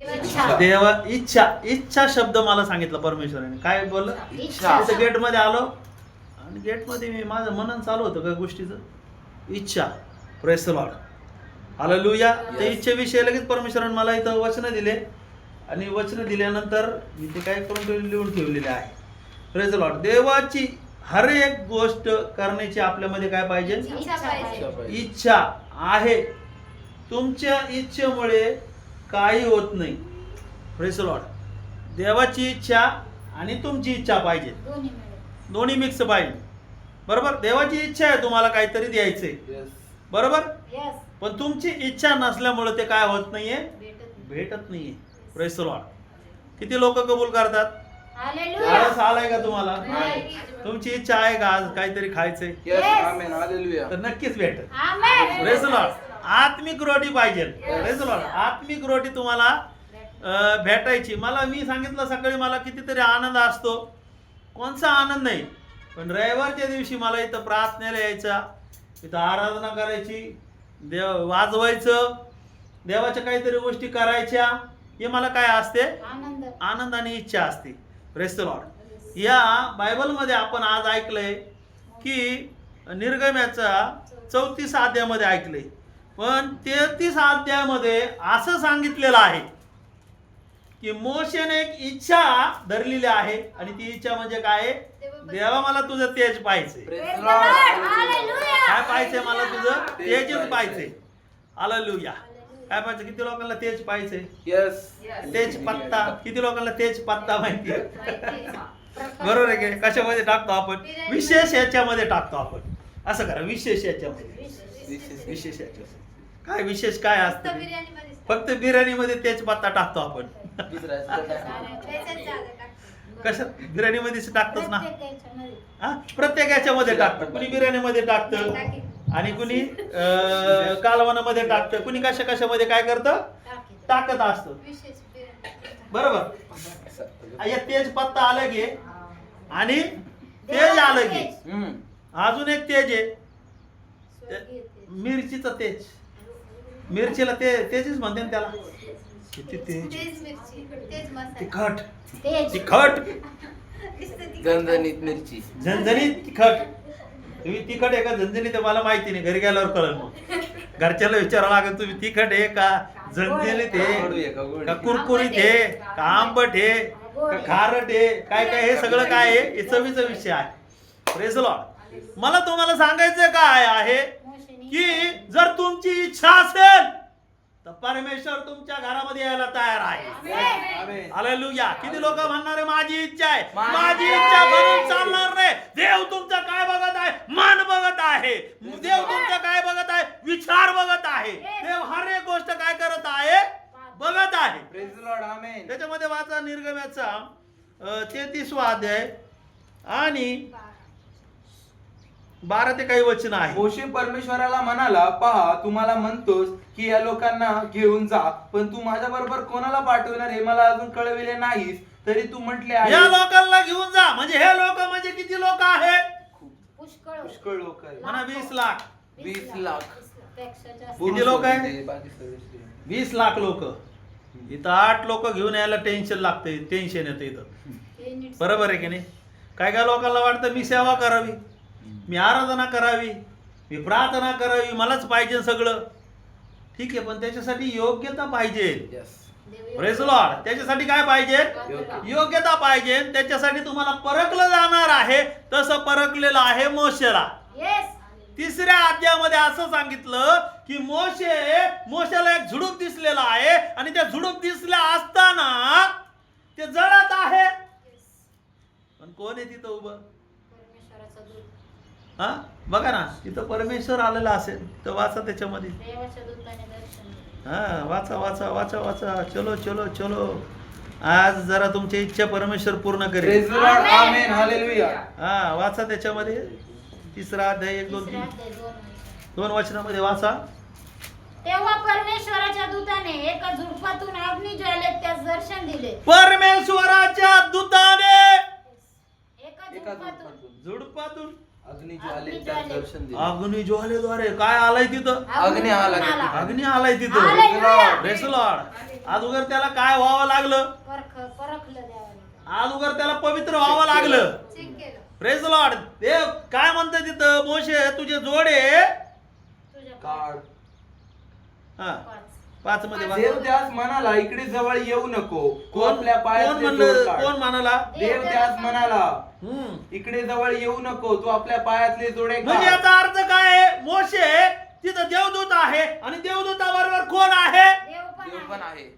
देवा इच्छा इच्छा शब्द मला सांगितलं परमेश्वराने. काय बोललं? इच्छा. गेट मध्ये आलो आणि गेट मध्ये मी माझं मनन चालू होतं काय गोष्टीचं. इच्छा. Praise the Lord. हालेलुया. त्या इच्छेविषयी लगेच परमेश्वराने मला इथं वचन दिले आणि वचन दिल्यानंतर मी ते काय करून लिहून ठेवलेले आहे. Praise the Lord. देवाची हर एक गोष्ट करण्याची आपल्यामध्ये काय पाहिजे? इच्छा आहे. तुमच्या इच्छेमुळे काही होत नाही. Praise the Lord. देवाची इच्छा आणि तुमची इच्छा पाहिजे, दोन्ही मिक्स पाहिजे. बरोबर. देवाची इच्छा आहे तुम्हाला काहीतरी द्यायचंय, बरोबर, पण तुमची इच्छा नसल्यामुळे ते काय होत नाहीये, भेटत नाहीये. Praise the Lord. किती लोक कबूल करतात? आळस आलाय का तुम्हाला? तुमची इच्छा आहे का आज काहीतरी खायचंय? तर नक्कीच भेटत. Praise the Lord. आत्मिक रोटी पाहिजे. Praise the Lord. आत्मिक रोटी तुम्हाला भेटायची. मी सांगितलं सकाळी मला कितीतरी आनंद असतो. कोणचा आनंद नाही, पण रविवारच्या दिवशी मला इथं प्रार्थनेला यायचा, इथं आराधना करायची, देव वाजवायचं, देवाच्या काहीतरी गोष्टी करायच्या, हे मला काय असते? आनंद आणि इच्छा असते. Praise the Lord. या बायबलमध्ये आपण आज ऐकलंय की निर्गमनाच्या 34 अध्यायामध्ये ऐकलंय, पण 33 अध्यायामध्ये असं सांगितलेलं आहे की मोशेने एक इच्छा धरलेली आहे आणि ती इच्छा म्हणजे काय? देवा मला तुझं तेज पाहिजे. काय पाहिजे? मला तुझं तेजच पाहिजे. हालेलुया. काय पाहिजे? किती लोकांना तेज पाहिजे? तेज पत्ता. किती लोकांना तेज पत्ता माहिती आहे? बरोबर आहे की? कशामध्ये टाकतो आपण? विशेष याच्यामध्ये टाकतो आपण. असं करा, विशेष याच्यामध्ये. विशेष याच्यामध्ये काय विशेष काय असतं? फक्त बिर्याणीमध्ये तेज पत्ता टाकतो आपण. कशात? बिर्याणीमध्ये टाकतोच ना. प्रत्येक याच्यामध्ये टाकतं. कुणी बिर्याणीमध्ये टाकतं आणि कुणी कालवणामध्ये टाकतं, कुणी कशामध्ये काय करतं? टाकत असतं. बरोबर. तेज पत्ता आलं गे आणि तेज आलं गे. अजून एक तेज आहे, मिरचीचं तेज. मिरचीला तेजच म्हणते ना त्याला. किती तेज? तिखट. तिखट. झणझणीत मिरची. झणझणीत तिखट. तुम्ही तिखट आहे का झणझणीत? मला माहिती नाही, घरी गेल्यावर कळलं. मग घरच्याला विचारावं लागेल तुम्ही तिखट आहे का झणझणीत आहे का कुरकुरीत आहे का आंबट आहे का खारट आहे, काय काय हे सगळं काय आहे, हे चवीचा विषय आहे. Praise the Lord. मला तुम्हाला सांगायचं काय आहे की जर तुमची इच्छा असेल तर परमेश्वर तुमच्या घरामध्ये यायला तयार आहे. हालेलुया. किती लोक म्हणणार आहे माझी इच्छा आहे, माझी इच्छा बनून चालणार नाही. देव तुमचं काय बघत आहे? मन बघत आहे. देव तुमचं काय बघत आहे? विचार बघत आहे. देव हर एक गोष्ट काय करत आहे? बघत आहे. Praise the Lord. आमेन. त्याच्यामध्ये वाचा निर्गमनाचा 33वा अध्याय आणि 12 ते काही वचन आहे. मोशे परमेश्वराला म्हणाला, पहा तुम्हाला म्हणतोस की या लोकांना घेऊन जा, पण तू माझ्या बरोबर कोणाला पाठवणार हे मला अजून कळविले नाहीस. तरी तू म्हटले आहे या लोकांना घेऊन जा. म्हणजे हे लोक म्हणजे किती लोक आहेत? पुष्कळ लोक आहेत. म्हणा 20 लाख. 20 लाख. किती लोक आहे? 20 लाख लोक. इथं 8 लोक घेऊन यायला टेन्शन लागते, टेन्शन येतं इथं. बरोबर आहे की नाही? काय काय लोकांना वाटतं मी सेवा करावी, मी आराधना करावी, मी प्रार्थना करावी, मलाच पाहिजे सगळं. ठीक आहे, पण त्याच्यासाठी योग्यता पाहिजे. Praise the Lord. त्याच्यासाठी काय पाहिजे? योग्यता पाहिजे. त्याच्यासाठी तुम्हाला परखलं जाणार आहे. तसं परखलेलं आहे मोशेला. 3ऱ्या अध्यायामध्ये असं सांगितलं की मोशेला एक झुडूप दिसलेला आहे आणि त्या झुडूप दिसल्या असताना ते जळत आहे. पण कोण आहे तिथं उभं? हा बघा ना, तिथं परमेश्वर आलेला असेल तर वाचा त्याच्यामध्ये. हा वाचा वाचा वाचा वाचा. चलो चलो चलो. आज जरा तुमची इच्छा परमेश्वर पूर्ण करेल. Praise the Lord. Amen. Hallelujah. हा वाचा त्याच्यामध्ये 3रा अध्याय 1 2 3 2 वचनामध्ये वाचा. तेव्हा परमेश्वराच्या दूताने एका झुडपातून अग्निज्वालेत त्यास दर्शन दिले. परमेश्वराच्या दूताने एका झुडपातून झुडपातून अग्निज्वालेचे दर्शन दिले. अग्नी ज्वालेद्वारे काय आलाय तिथं? अग्नी आला तिथं. अग्नी आलाय तिथं. हालेलुया. Praise the Lord. अगोदर त्याला काय व्हावं लागलं? परखलं द्यावं. अगोदर त्याला पवित्र व्हावं लागलं. Praise the Lord. देव काय म्हणतंय तिथं? मोशे तुझे जोडे तुझ्या काढ. हा 5 मध्ये वाचा. देव त्यास म्हणाला, इकडे जवळ येऊ नको. तू कोण आपल्या कोण पायातले म्हणलं? जोड काढ. कोण म्हणाला? देव त्यास म्हणाला, हम्म. इकडे जवळ येऊ नको. तू आपल्या पायातले जोडे म्हणजे काढ. याचा अर्थ काय आहे? मोशे तिथं देवदूत आहे आणि देवदूताबरोबर कोण आहे? देव देव पण पण आहे. आहे.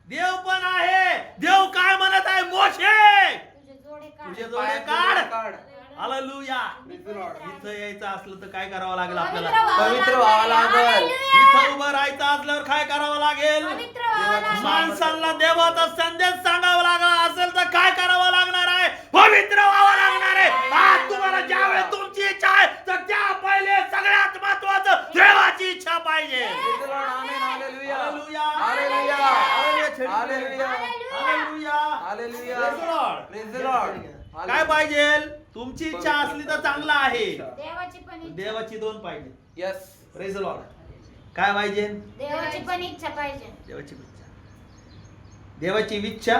देव पण आहे. देव काय म्हणत आहे? मोशे तुझे जोडे काढ. तुझे जोडे पायातले काढ. जोड काढ. हालेलुया. Praise the Lord. इथं यायचं असलं तर काय करावं लागेल पवित्र आपल्याला? पवित्र व्हावं लागेल. हालेलुया. इथं उभं राहायचं असल्यावर काय करावं लागेल? पवित्र व्हावं लागेल. माणसांना देवाचा संदेश सांगावा लागला असेल तर काय करावं लागणार आहे? पवित्र व्हावं लागणार आहे. आज तुम्हाला ज्यावेळेस तुमची इच्छा आहे तर त्या पहिले सगळ्यात महत्वाचं देवाची इच्छा पाहिजे. Praise the Lord. Amen. Hallelujah. Hallelujah. Hallelujah. Hallelujah. Hallelujah. Hallelujah. Hallelujah. Praise the Lord. Praise the Lord. काय पाहिजे? तुमची इच्छा असली तर चांगलं आहे. देवाची पण इच्छा. देवाची 2 पाहिजे. Yes. Praise the Lord. काय पाहिजे? देवाची पण इच्छा पाहिजे. देवाची इच्छा. देवाची इच्छा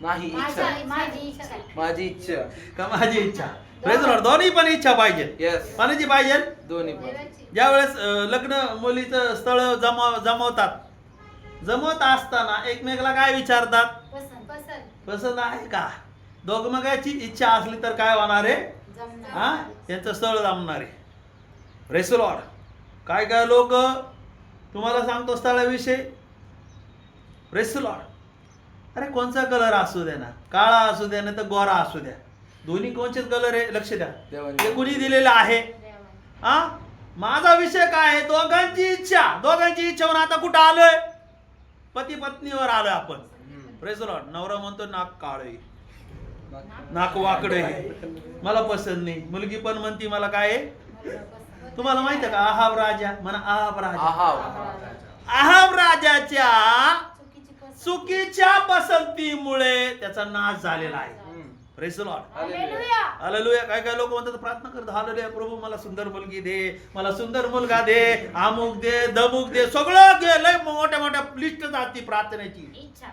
नाही इच्छा. माझी इच्छा. माझी इच्छा. का माझी इच्छा? Praise the Lord. दोन्ही पण इच्छा पाहिजे. Yes. कोणाची पाहिजे? दोन्ही पण. ज्या वेळेस लग्न मुलीचं स्थळ जमवतात, जमवत असताना एकमेकाला काय विचारतात? पसंत आहे का? दोघांची इच्छा असली तर काय होणार आहे? हा, यांचं स्थळ जमणार आहे. Praise the Lord. काय काय लोक तुम्हाला सांगतो स्थळाविषयी. Praise the Lord. अरे कोणचा कलर असू द्या ना, काळा असू द्या नाही तर गोरा असू द्या, दोन्ही कोणचेच कलर आहे लक्ष द्या. देवाने. ते कुणी दिलेलं आहे? हा, माझा विषय काय आहे? दोघांची इच्छा. दोघांची इच्छा म्हणून आता कुठं आलोय? पती पत्नीवर आलोय आपण. Praise the Lord. नवरा म्हणतो नाक काळे, नाक वाकडे, मला पसंत नाही. मुलगी पण म्हणती मला काय आहे? तुम्हाला माहिती आहे का? अहाब राजा म्हणा. अहाब राजा. अहाब राजाच्या चुकीच्या पसंतीमुळे त्याचा नाश झालेला आहे. Praise the Lord. Hallelujah. Hallelujah. काय काय लोक म्हणतात प्रार्थना करतात, हालेलुया प्रभू मला सुंदर मुलगी दे, मला सुंदर मुलगा दे, अमुक दे, दमुक दे, सगळं घे. लय मोठ्या मोठ्या लिस्ट जाती प्रार्थनेची. इच्छा.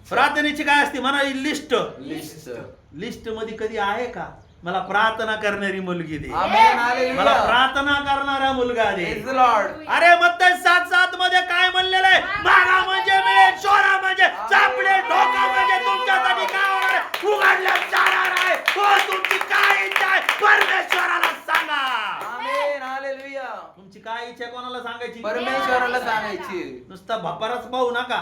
प्रार्थनेची काय असते म्हणा? लिस्ट. लिस्ट. लिस्ट मध्ये कधी आहे का मला प्रार्थना करणारी मुलगी दे, Amen. Hallelujah. मला प्रार्थना करणारा मुलगा दे? Praise the Lord. अरे मत्ती 7:7 मध्ये काय म्हणलेलं आहे? मागा म्हणजे मिळेल, शोधा म्हणजे सापडे, ढोका म्हणजे तुमच्यासाठी काय होणार आहे? उघडलं जाणार आहे. हो, तुमची काय इच्छा आहे परमेश्वराला सांगा. Amen. Hallelujah. तुमची काय इच्छा आहे कोणाला सांगायची? परमेश्वराला सांगायची. नुसता भपाराच पाहू नका.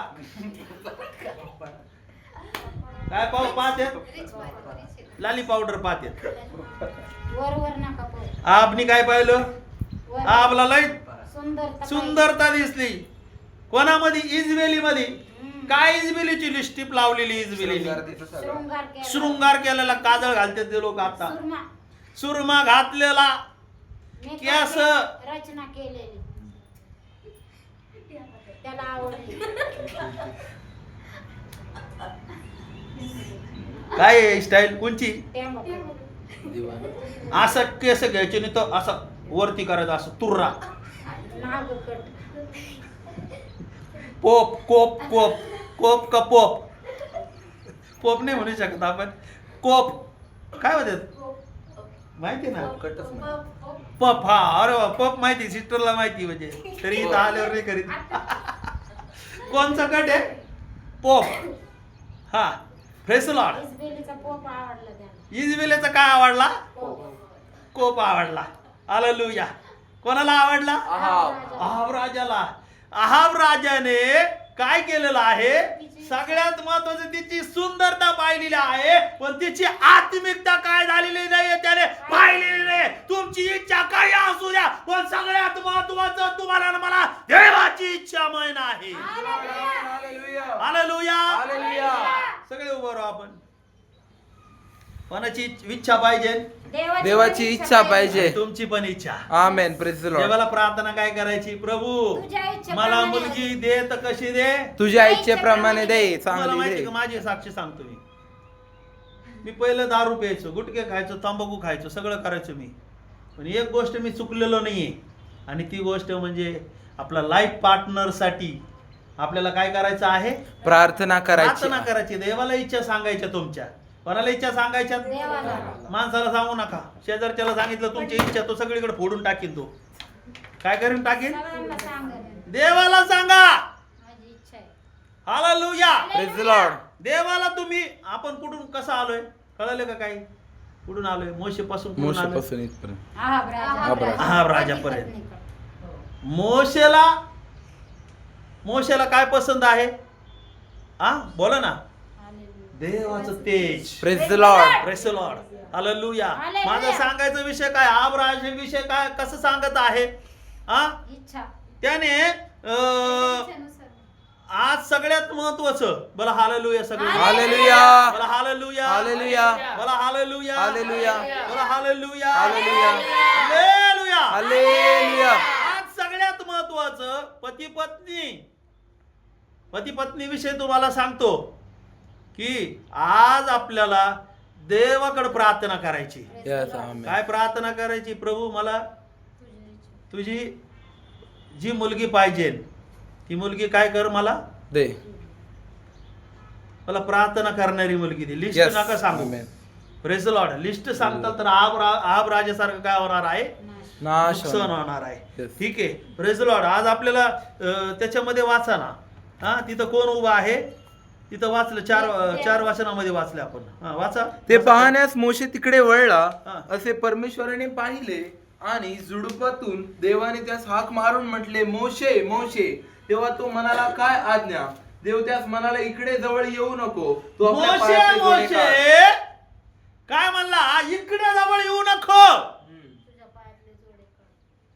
काय पाहू पाहते? लाली पावडर पाहते. वर नका पाहू. आपनी काय पाहिलं? वर. आपला लय सुंदरता सुंदरता दिसली. कोणामध्ये? इजबेली मध्ये. काय इजबेलीची लिस्टिप लावलेली? इजबेली शृंगार केला. शृंगार केलेला, काजळ घालते ते लोक आता. सुरमा. सुरमा घातलेला, केस. रचना केलेली त्याला आवडली. काय स्टाईल कोणची? टेम्पो. असं केस घ्यायचे नाही तर असं वरती करायचं, असं तुर्रा. नागकट. पोप कोप कोप कोप का पोप? पोप नाही म्हणू शकत आपण. कोप काय होते माहिती ना? कटच नाही. पप. हा, अरे वा, पप माहिती, सिस्टरला माहिती. म्हणजे तरी इथं आल्यावर नाही करीत. कोणचा कट आहे? पोप. हा, प्रेज द लॉर्ड. इस्बेलीचा पोप आवडला त्याला. इजबेलेचा काय आवडला? पोप. कोप आवडला. हालेलुया. कोणाला आवडला? अहाब. अहाब राजाला. अहाब राजाने काय केलेलं आहे? सगळ्यात महत्वाचं तिची सुंदरता पाहिलेली आहे, पण तिची आत्मिकता काय झालेली नाहीये त्याने पाहिलेली नाही. तुमची इच्छा काही असू द्या, पण सगळ्यात महत्वाचं तुम्हाला आणि मला देवाची इच्छा माहिती आहे. Hallelujah. हालेलुया. Hallelujah. सगळे उभं राहू आपण. कोणाची इच्छा पाहिजे? देवाची इच्छा पाहिजे. तुमची पण इच्छा. आमेन. Praise the Lord. देवाला प्रार्थना काय करायची? प्रभू तुझ्या इच्छेप्रमाणे मला मुलगी दे तर कशी दे? तुझ्या इच्छेप्रमाणे दे, तुम्हाला चांगली माहिती दे. का? माझी साक्षी सांगतो मी. मी पहिलं दारू प्यायचो, गुटखे खायचो, तंबाखू खायचो, सगळं करायचो मी. पण एक गोष्ट मी चुकलेलो नाहीये, आणि ती गोष्ट म्हणजे आपला लाईफ पार्टनरसाठी आपल्याला काय करायचं आहे? प्रार्थना प्रार्थना करायची. देवाला इच्छा सांगायच्या तुमच्या. कोणाला इच्छा सांगायच्या? देवाला. माणसाला सांगू नका. शेजारच्याला सांगितलं तुमची इच्छा, तो सगळीकडे फोडून टाकीन. तो काय करून टाकीन? सगळ्यांना सांगा. देवाला सांगा. माझी इच्छा आहे. हालेलुया. Praise the Lord. देवाला तुम्ही, आपण कुठून कसं आलोय कळलं का? काही कुठून आलोय? मोशेपासून कुठून आलोय? मोशेपासून इथपर्यंत. अहाब राजापर्यंत. मोशेला काय पसंत आहे? बोला ना. देवाचं तेज. Praise the Lord. Praise the Lord. Hallelujah. Hallelujah. माझा सांगायचा विषय काय? आहाब विषय काय, कसं सांगत आहे? इच्छा. त्याने आज सगळ्यात महत्वाचं, बोला हालेलुया. सगळे हालेलुया. बोला हालेलुया. हालेलुया. बोला हालेलुया. हालेलुया. बोला हालेलुया. हालेलुया. हालेलुया. हालेलुया. आज सगळ्यात महत्वाचं पती पत्नी विषय तुम्हाला सांगतो की आज आपल्याला देवाकडे प्रार्थना करायची. Yes, amen. काय प्रार्थना करायची? प्रभू, मला तुझी जी मुलगी पाहिजे ती मुलगी काय कर, मला दे. मला प्रार्थना करणारी मुलगी दे. लिस्ट Yes, नका सांगू. amen. Praise the Lord. List सांगताल तर आहाब राजासारखं काय होणार आहे? नाश नुकसान होणार आहे. Yes. ठीक आहे. Praise the Lord. आज आपल्याला त्याच्यामध्ये वाचा ना. तिथं कोण उभा आहे? तिथं वाचलं, चार वाचनामध्ये वाचले आपण. वाचा. ते पाहण्यास मोशे तिकडे वळला, हा. असे परमेश्वराने पाहिले, आणि झुडपातून देवाने त्यास हाक मारून म्हटले, मोशे, मोशे. तेव्हा तो म्हणाला, काय आज्ञा? देव त्यास म्हणाला, इकडे जवळ येऊ नको. तो आपल्या मोशे पायातले जोडे मोशे काढ. काय म्हणला? इकडे जवळ येऊ नको.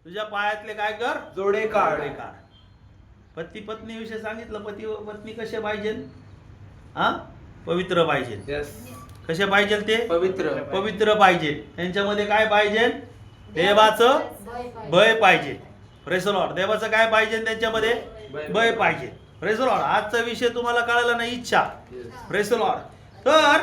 तुझ्या पायातले काय कर? जोडे काढ. जोडे काढ. पती पत्नी विषय सांगितलं. पती पत्नी कसे पाहिजे? पवित्र पाहिजे. Yes. कसे पाहिजे ते? पवित्र. पवित्र पाहिजे. त्यांच्यामध्ये काय पाहिजे? देवाचं भय पाहिजे. Praise the Lord. देवाचं काय पाहिजे त्यांच्यामध्ये? भय पाहिजे. Praise the Lord. आजचा विषय तुम्हाला कळाला ना, इच्छा. Praise the Lord. तर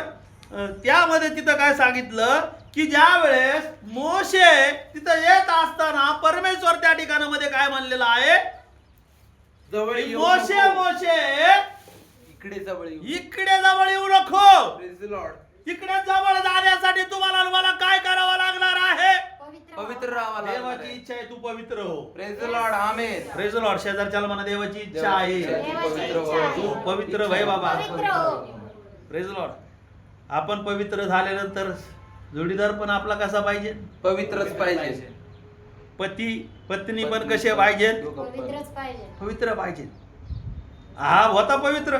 त्यामध्ये तिथं काय सांगितलं की ज्या वेळेस मोशे तिथं येत असताना परमेश्वर त्या ठिकाणामध्ये काय म्हणलेलं आहे? जवळ येऊ मोशे नको. मोशे इकडे जवळ येऊ. इकडे जवळ येऊ नको. Praise the Lord. तिकडे जवळ जाण्यासाठी तुम्हाला आणि मला काय करावं लागणार आहे? पवित्र राहावा लागणार देवाची आहे. इच्छा आहे तू पवित्र हो. Praise the Lord. Amen. Praise the Lord. शेजारच्याला म्हणा, देवाची इच्छा आहे पवित्र हो. तू पवित्र भय बाबा. पवित्र हो. Praise the Lord. आपण पवित्र झाल्यानंतर जोडीदार पण आपला कसा पाहिजे? पवित्रच पाहिजे. पत्नी पण कसे पाहिजे? पवित्रच पाहिजे. पवित्र पाहिजे. होता पवित्र,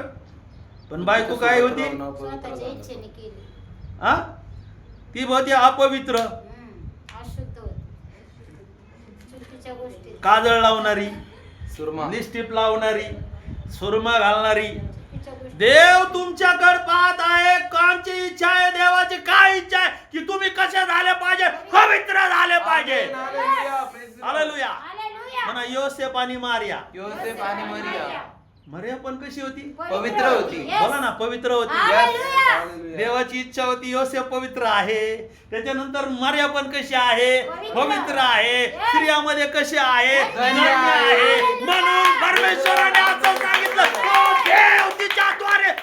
पण बायको काय होती? स्वतःच्या इच्छेने केली. ती होती अपवित्र. अशुद्ध होती. चुकीच्या गोष्टी. काजळ लावणारी, सुरमा. लिपस्टिक लावणारी, सुरमा घालणारी. चुकीच्या गोष्टी. देव तुमच्याकडे पाहत आहे. कामची इच्छा आहे. देवाची काय इच्छा आहे की तुम्ही कसे झाले पाहिजे? पवित्र झाले पाहिजे. Hallelujah. Praise the Lord. Hallelujah. Hallelujah. म्हणा योसेफ आणि मारिया. योसेफ आणि मरिया मरिया पण कशी होती? पवित्र होती. Yes. बोला ना, पवित्र होती. हालेलुया. Hallelujah. देवाची इच्छा होती. योसेफ पवित्र आहे. त्याच्यानंतर मारिया पण कशी आहे? पवित्र आहे. Yes. स्त्रियामध्ये कशी आहे? धन्य धन्य आहे. आहे. म्हणून परमेश्वराने असं सांगितलं, तो देव तिच्याद्वारे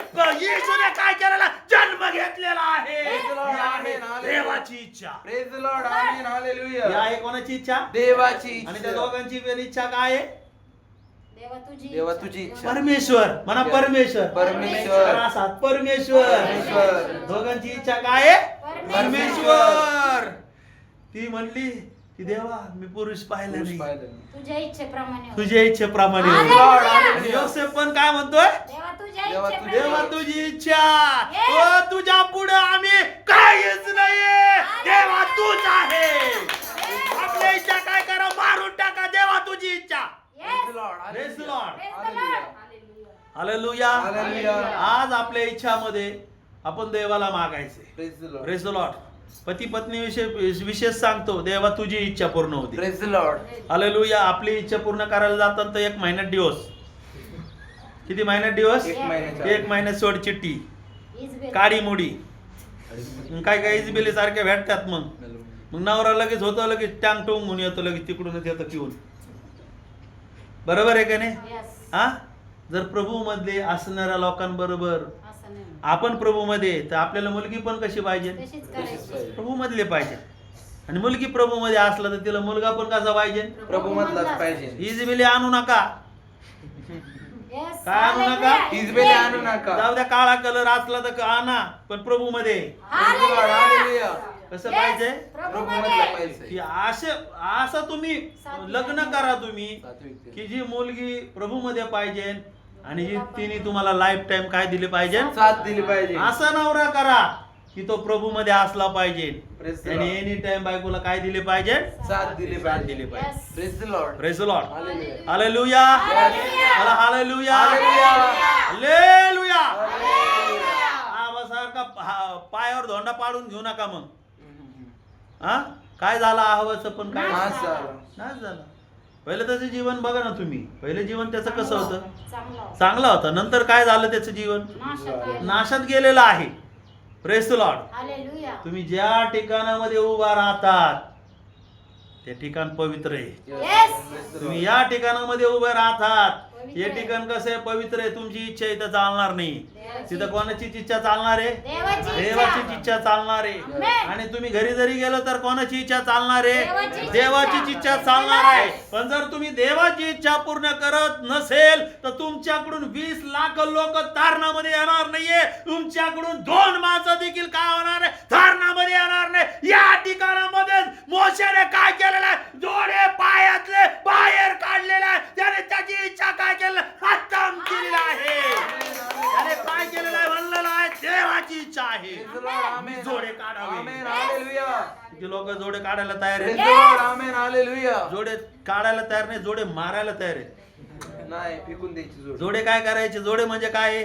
येशूने काय केलेला? जन्म घेतलेला आहे. Praise the Lord. ही आहे Amen. Hallelujah. देवाची इच्छा. Praise the Lord. Amen. He Hallelujah. आहे कोणाची इच्छा? देवाची आणि त्या इच्छा. दोघांची पण इच्छा काय आहे? देवा तुझी इच्छा. परमेश्वर. म्हणा परमेश्वर. परमेश्वर. करा साथ. परमेश्वर. परमेश्वर. दोघांची इच्छा काय आहे? परमेश्वर. परमेश्वर. ती म्हणली की देवा, मी पुरुष पाहिला पुरुष नाही, पाहिलं. तुझ्या इच्छेप्रमाणे हो. तुझ्या इच्छेप्रमाणे होईल. हालेलुया. आणि योसेफ पण काय म्हणतोय? देवा तुझ्या देवा इच्छेप्रमाणे. देवा तुझी इच्छा. Yes. ओ तुझ्या पुढे आम्ही काहीच नाहीये. देवा तूच आहे. आपल्या इच्छा काय करा? मारून टाका. देवा तुझी इच्छा. Yes. Praise the Lord. Praise the Lord. Praise the Lord. Hallelujah. Hallelujah. आज आपल्या इच्छामध्ये आपण देवाला मागायचे. Praise the Lord. Praise the Lord. पती पत्नी विशेष सांगतो, देवा तुझी इच्छा पूर्ण होती. Praise the Lord. हालेलुया. आपली इच्छा पूर्ण करायला जातात तर 1 महिन्यात दिवस. किती महिन्यात दिवस? एक महिन्याच्या. 1 महिन्यात सोड चिठ्ठी, Is very- काडी मुडी. मग काय काय इजबिली सारख्या भेटतात मग नवरा लगेच होतो, लगेच टांग टोंग म्हणून येतो, लगेच तिकडूनच येतं पिऊन. बरोबर आहे का नाही? Yes. हा, जर प्रभू मध्ये असणाऱ्या लोकांबरोबर असं नाही. आपण प्रभू मध्ये, तर आपल्याला मुलगी पण कशी पाहिजे? तशीच करायची. प्रभू मधले पाहिजे. आणि मुलगी प्रभू मध्ये असला तर तिला मुलगा पण कसा पाहिजे? प्रभू मधलाच पाहिजे. इजबिली आणू नका. Yes. काय आणू नका? Hallelujah. इजबेली आणू नका. जाऊ द्या, काळा कलर असला तर आणा, पण प्रभू मध्ये. हालेलुया. कसं Yes. पाहिजे? प्रभू प्रभू मध्ये. मधला पाहिजे. की असं तुम्ही लग्न करा तुम्ही, की जी मुलगी प्रभू मध्ये पाहिजे आणि जी तिने तुम्हाला लाईफ टाइम काय दिली पाहिजे? साथ दिली पाहिजे. असा नवरा करा की तो प्रभू मध्ये असला पाहिजे. Praise the आणि Lord. एनी टाइम बायकोला काय दिले पाहिजे? साथ दिली पाहिजे. Yes. Praise the Lord. Praise the Lord. Hallelujah. Hallelujah. Hallelujah. मला हालेलुया. Hallelujah. हालेलुया. Hallelujah. आवासारखा पायावर धोंडा पाडून घेऊ नका मग. हा, काय झालं आवाचं पण काय नाश झाला. नाश झाला. पहिलं त्याचं जीवन बघा ना तुम्ही. पहिलं जीवन त्याचं कसं होतं? चांगलं होतं. चांगलं होतं. नंतर काय झालं त्याचं जीवन? नाशात गेलं. नाशात गेलेलं आहे. Praise the Lord. Hallelujah. तुम्ही ज्या ठिकाणामध्ये उभा राहतात ते ठिकाण पवित्र आहे. Yes. तुम्ही या ठिकाणामध्ये उभे राहतात, हे ठिकाण कसं आहे? पवित्र आहे. तुमची इच्छा इथं चालणार नाही. तिथं कोणाची इच्छा चालणार आहे? देवाची इच्छा. देवाची इच्छा चालणार आहे. Amen. आणि तुम्ही घरी जरी गेलो तर कोणाची इच्छा चालणार आहे? देवाची देवाची इच्छा. इच्छा चालणार आहे. पण जर तुम्ही देवाची इच्छा पूर्ण करत नसेल तर तुमच्याकडून 20 लाख लोक तारणामध्ये येणार नाहीये. तुमच्याकडून 2 माणसं देखील काय होणार आहे? तारणामध्ये येणार नाही. या ठिकाणामध्ये मोशेने काय केलेलं आहे? जोडे पायातले बाहेर काढलेले आहे. त्याने त्याची इच्छा काय केलं? खतम केलेलं आहे. त्याने काय केलेलं आहे? म्हणलेलं आहे देवाची इच्छा आहे. Praise the Lord. Amen. जोडे काढावे. Amen. Hallelujah. किती लोक जोडे काढायला तयार Praise आहेत? the Lord. Amen. Hallelujah. जोडे काढायला तयार नाही, जोडे मारायला तयार आहेत. नाही, फेकून द्यायची जोड. जोडे काय करायचे? जोडे म्हणजे काय आहे?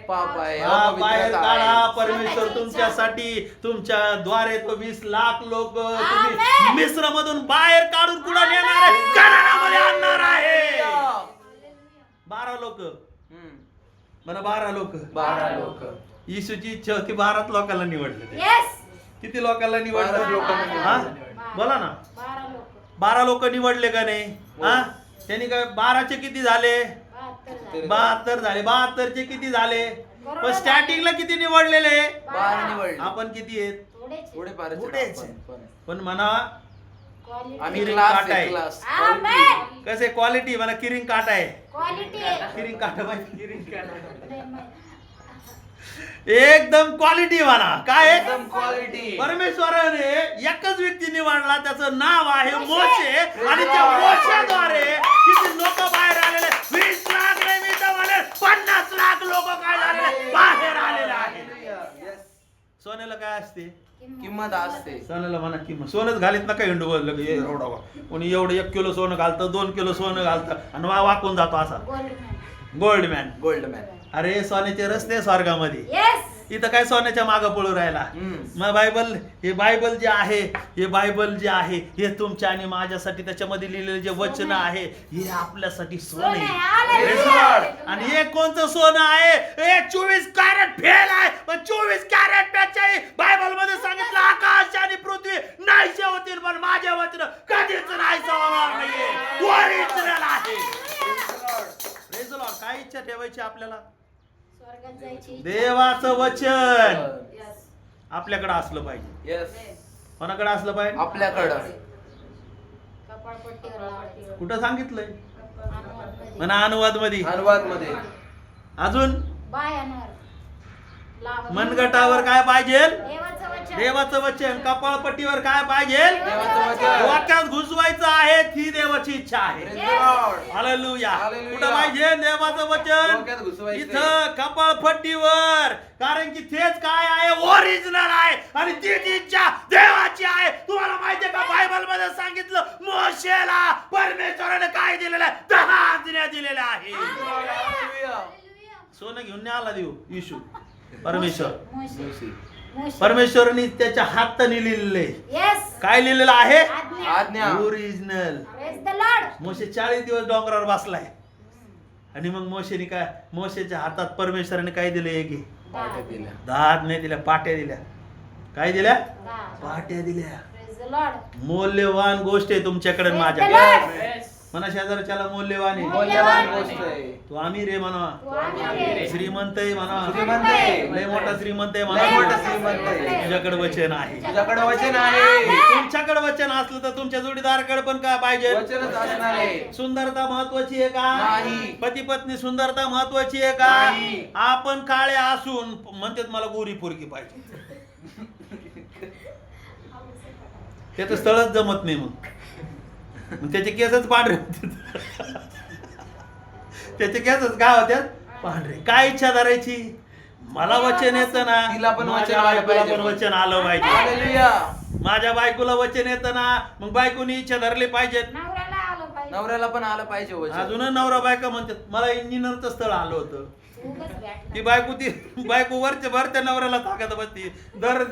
पाप आहे. हा, बाहेर अपवित्रता काढा. आहे. परमेश्वर तुमच्यासाठी तुमच्या द्वारे तो 20 लाख लोक तुम्ही Amen. मिस्र मधून बाहेर काढून कुठं नेणार आहे? कनानामध्ये आणणार आहे. Hallelujah. 12 लोक. हम्म. मला 12 लोक. 12 लोक. येशूची इच्छा होती 12 लोकांना निवडले ते. Yes. किती लोकांना 12 निवडलं? लोकांना हा? निवडलं. बोला ना. 12 लोक. 12 लोक निवडले का नाही? हा, त्यांनी काय 12चे किती झाले? 72 झाले. 72 झाले. 72चे किती झाले? पण बरोबर. स्टार्टिंगला किती निवडलेले? 12 निवडले. आपण किती आहेत? थोडेच. थोडे फारच आहेत थोडेच. आपण. पण म्हणा Quality. आम्ही किरिंग क्लास काटा आहे, आहे. क्लास. Amen. कसे क्वालिटी म्हणा. किरिंग काटा आहे. Quality आहे. किरिंग काटा पाहिजे. किरिंग काटा लय माहिती. एकदम क्वालिटी म्हणा. काय आहे? एकदम क्वालिटी. परमेश्वराने एकच व्यक्ती निवडला, त्याचं नाव आहे मोशे. आणि त्या मोशेद्वारे किती लोक बाहेर आलेले? 20 लाख नाही, मी तर म्हणेन 50 लाख लोक काय झालेले? बाहेर आलेले आहेत. Yes. सोन्याला काय असते? किंमत असते. सोन्याला म्हणा किंमत. सोनच घालीत नका हिंडू बोललं की एवढा कोणी एवढं 1 किलो सोनं घालतं, 2 किलो सोनं घालतं आणि वाकून जातो असा Gold man. Gold man. Gold man. अरे सोन्याचे रस्ते स्वर्गामध्ये. Yes. इथं काय सोन्याच्या मागं पळू राहिला? मग बायबल, हे बायबल जे आहे, हे बायबल जे आहे, हे तुमच्या आणि माझ्यासाठी त्याच्यामध्ये लिहिलेले जे वचन आहे, हे आपल्यासाठी सोनं आहे. Hallelujah. Praise the Lord. आणि हे कोणतं सोनं आहे? हे 24 कॅरेट फेल आहे. पण 24 कॅरेट पेक्षाही बायबल मध्ये सांगितलं आकाश आणि पृथ्वी नाहीसे होतील, पण माझे वचन कधीच नाहीसे होणार नाहीये. ओरिजिनल आहे. Praise the Lord. काय इच्छा ठेवायची आपल्याला? स्वर्गात जायची. देवाचं वचन Yes. आपल्याकडे असलं पाहिजे. येस. कोणाकडे असलं पाहिजे? आपल्याकडं. कपाळपट्टीवर लावायची. कुठं सांगितलंय? अनुवादमध्ये. म्हणा अनुवाद मध्ये. अनुवाद मध्ये. अजून बायांवर लावायची. मनगटावर काय पाहिजे? देवाचं वचन. देवाचं वचन. कपाळपट्टीवर काय पाहिजे? देवाचं वचन. वाक्यात घुसवायचं आहे, ती देवाची इच्छा आहे. Praise the Lord. Hallelujah. Hallelujah. कुठं पाहिजे देवाचं वचन? डोक्यात घुसवायचं. इथं कपाळपट्टीवर. कारण की तेच काय आहे? ओरिजिनल आहे. आणि तीच इच्छा देवाची आहे. तुम्हाला माहितीये का बायबल मध्ये सांगितलं मोशेला परमेश्वराने काय दिलेलं आहे? 10 आज्ञा दिलेल्या आहे. Hallelujah. सोनं घेऊन नाही आला देऊ येशू परमेश्वर. मोशे. मोशे. परमेश्वराने त्याच्या हाताने लिहिलेले. Yes. काय लिहिलेलं आहे? आज्ञा. आज्ञा. ओरिजिनल. Praise the Lord. मोशे 40 दिवस डोंगरावर बसलाय. आणि मग मोशेने काय? मोशेच्या हातात परमेश्वराने काय दिले? की पाट्या दिल्या. 10 आज्ञा दिल्या, पाट्या दिल्या. काय दिल्या? God. पाट्या दिल्या. Praise the Lord. मौल्यवान गोष्ट आहे तुमच्याकडे आणि Praise the माझ्याकडे. Lord. म्हणा शेजारच्याला मौल्यवान आहे. मौल्यवान गोष्ट आहे. तू अमीर आहे म्हणा, तू आम्ही रे. श्रीमंत आहे म्हणा, श्रीमंत आहे. लय मोठा श्रीमंत आहे लय मोठा म्हणा, श्रीमंत आहे. तुझ्याकडे वचन आहे. तुझ्याकडे वचन आहे. तुमच्याकडे वचन असलं तर तुमच्या जोडीदाराकडे पण काय पाहिजे? वचनच असणार आहे. सुंदरता महत्वाची आहे का? नाही. पती पत्नी सुंदरता महत्वाची आहे का? नाही. आपण काळे असून म्हणतात मला गोरी पोरगी पाहिजे, त्याचं स्थळच जमत नाही, मग त्याचे केसच पांढरे होते. त्याचे केसच काय होत्यात? पांढरे. काय इच्छा धरायची? मला वचन येतं ना, तिला पण वचन माझ्या आलं बायकोला पाहिजे. पण वचन आलं पाहिजे. हालेलुया. माझ्या बायकोला वचन येतं ना, मग बायकोनी इच्छा धरली पाहिजेत. नवऱ्याला आलं पाहिजे. नवऱ्याला पण आलं पाहिजे वचन. अजून नवरा बायका म्हणतात मला इंजिनियरचं स्थळ आलं होतं. उगाच भेटलं. ती बायको वरच्या नवऱ्याला सांगत बसती, दर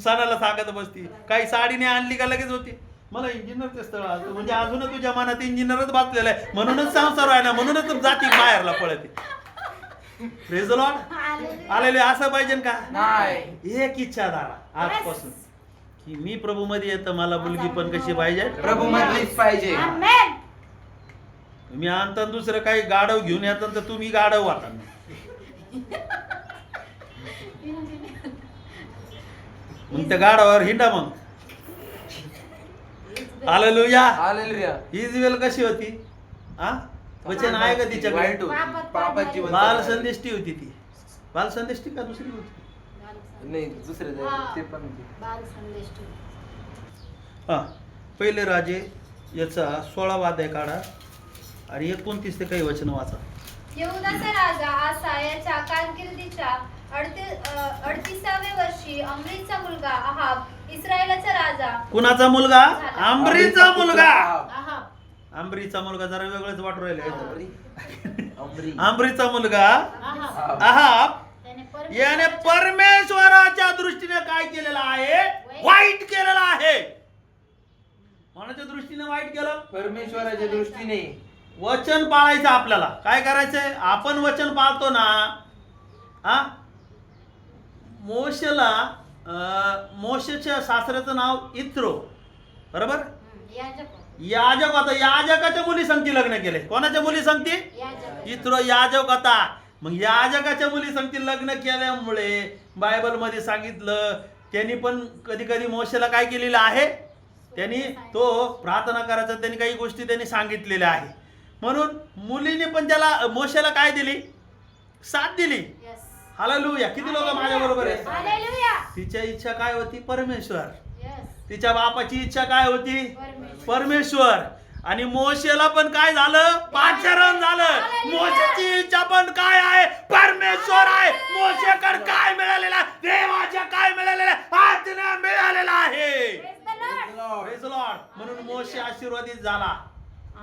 सणाला सांगत बसती. काही साडीने आणली का लगेच होती मला इंजिनियरचं स्थळ आलं. म्हणजे अजून तुझ्या मनात इंजिनियरच बसलेला आहे, म्हणूनच संसार आहे ना, म्हणूनच जाती बाहेरला पळते. Praise the Lord. Hallelujah. आलेले असं पाहिजे का? नाही. एक इच्छा धरा आजपासून की मी प्रभू मध्ये येतं, मला मुलगी पण कशी पाहिजे? प्रभू मधलीच पाहिजे. Amen. तुम्ही आणता दुसरं काही गाढव घेऊन येतात तर तुम्ही गाढव वाटा. मग त्या गाढवावर हिंडा मग. हालेलुया. हालेलुया. इजवेल कशी होती? हा, वचन आहे का तिच्याकडे? वाईट होती. पापाची वचन. बाल संदेष्टी होती ती. बाल संदेष्टी का दुसरी होती? नाही दुसरे ते पण होते. बाल संदेश ठेव. हा, पहिले राजे याचा 16वा अध्याय काढा आणि 29 ते काही वचन वाचा. यहूदाचा राजा आसा याच्या कारकिर्दीच्या 38व्या वर्षी अमरीचा मुलगा अहाब इस्रायलाचा राजा. कुणाचा मुलगा? आंबरीचा मुलगा. आहा. आंबरीचा मुलगा जरा वेगळंच वाटू राहिले. अमरी. आंबरीचा मुलगा आहा. आहाब त्याने याने परमेश्वराच्या दृष्टीने काय केलेलं आहे? वाईट केलेलं आहे. कोणाच्या दृष्टीने वाईट केलं? परमेश्वराच्या दृष्टीने. वचन पाळायचं आपल्याला. काय करायचंय? आपण वचन पाळतो ना. हा, मोशेच्या सासऱ्याचं नाव इत्रो, बरोबर? याजक होता. याजकाच्या मुली संगती लग्न केले. कोणाच्या मुली संगती? इत्रो याजक होता. मग याजकाच्या मुली संगती लग्न केल्यामुळे बायबल मध्ये सांगितलं त्यांनी पण कधी कधी मोशेला काय केलेलं आहे? त्यांनी तो प्रार्थना करायचा, त्यांनी काही गोष्टी त्यांनी सांगितलेल्या आहे. म्हणून मुलीने पण त्याला मोशेला काय दिली? साथ दिली. हालेलुया. किती लोक माझ्या बरोबर आहेत? हालेलुया. तिच्या इच्छा काय होती? परमेश्वर. Yes. तिच्या बापाची इच्छा काय होती? परमेश्वर. परमेश्वर. आणि मोशेला पण काय झालं? पाचारण झालं. मोशेची इच्छा पण काय आहे? परमेश्वर आहे. मोशेकडे काय मिळालेलं आहे? देवाच्या काय मिळालेलं आहे? आज्ञा मिळालेला आहे. Praise the Lord. Praise the Lord. म्हणून मोशे आशीर्वादित झाला.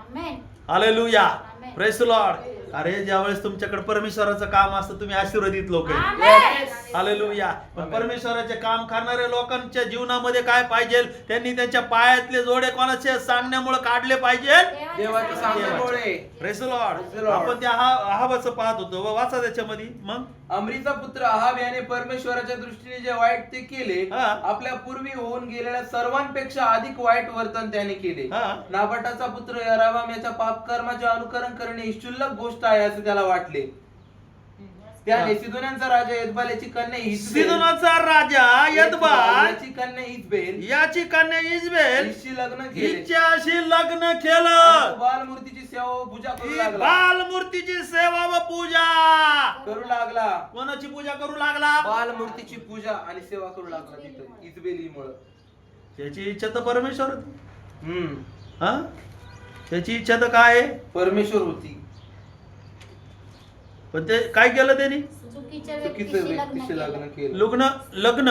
Amen. Hallelujah. Amen. Praise the Lord. अरे ज्यावेळेस तुमच्याकडे परमेश्वराचं काम असतं तुम्ही आशीर्वादित लोक आहे. Amen. हालेलुया. पण परमेश्वराचे काम करणाऱ्या लोकांच्या जीवनामध्ये काय पाहिजे? त्यांनी त्यांच्या पायातले जोडे कोणाचे सांगण्यामुळे काढले पाहिजे? देवाचे सांगण्यामुळे. Praise the Lord. Praise the Lord. आपण त्या अहाबाचं पाहत होतो. वाचा त्याच्यामध्ये. मग अमरीचा पुत्र अहाब याने परमेश्वराच्या दृष्टीने जे वाईट ते केले, हा. आपल्या पूर्वी होऊन गेलेल्या सर्वांपेक्षा अधिक वाईट वर्तन त्याने केले. हा. नाबाटाचा पुत्र यरोबाम याच्या पापकर्माचे अनुकरण करणे ही क्षुल्लक गोष्ट आहे असे त्याला वाटले. त्याने सिदोनाचा राजा यदबाल याची कन्या इजबेल सिदोनाचा राजा यदबाल याची कन्या इजबेल याची कन्या इजबेल हिची लग्न केले. हिच्याशी लग्न आणि केलं. तो बाल मूर्तीची सेवा व पूजा करू ही लागला. बाल मूर्तीची सेवा व पूजा. करू लागला. कोणाची पूजा करू लागला? बाल मूर्तीची पूजा आणि सेवा करू लागला तिथं इजबेलीमुळे. त्याची इच्छा तर परमेश्वर होती. हा, त्याची इच्छा तर काय आहे? परमेश्वर होती. पण ते काय केलं त्यांनी? चुकीच्या चुकीचं व्यक्तीशी व्यक्तीशी लग्न लग्न केलं. लग्न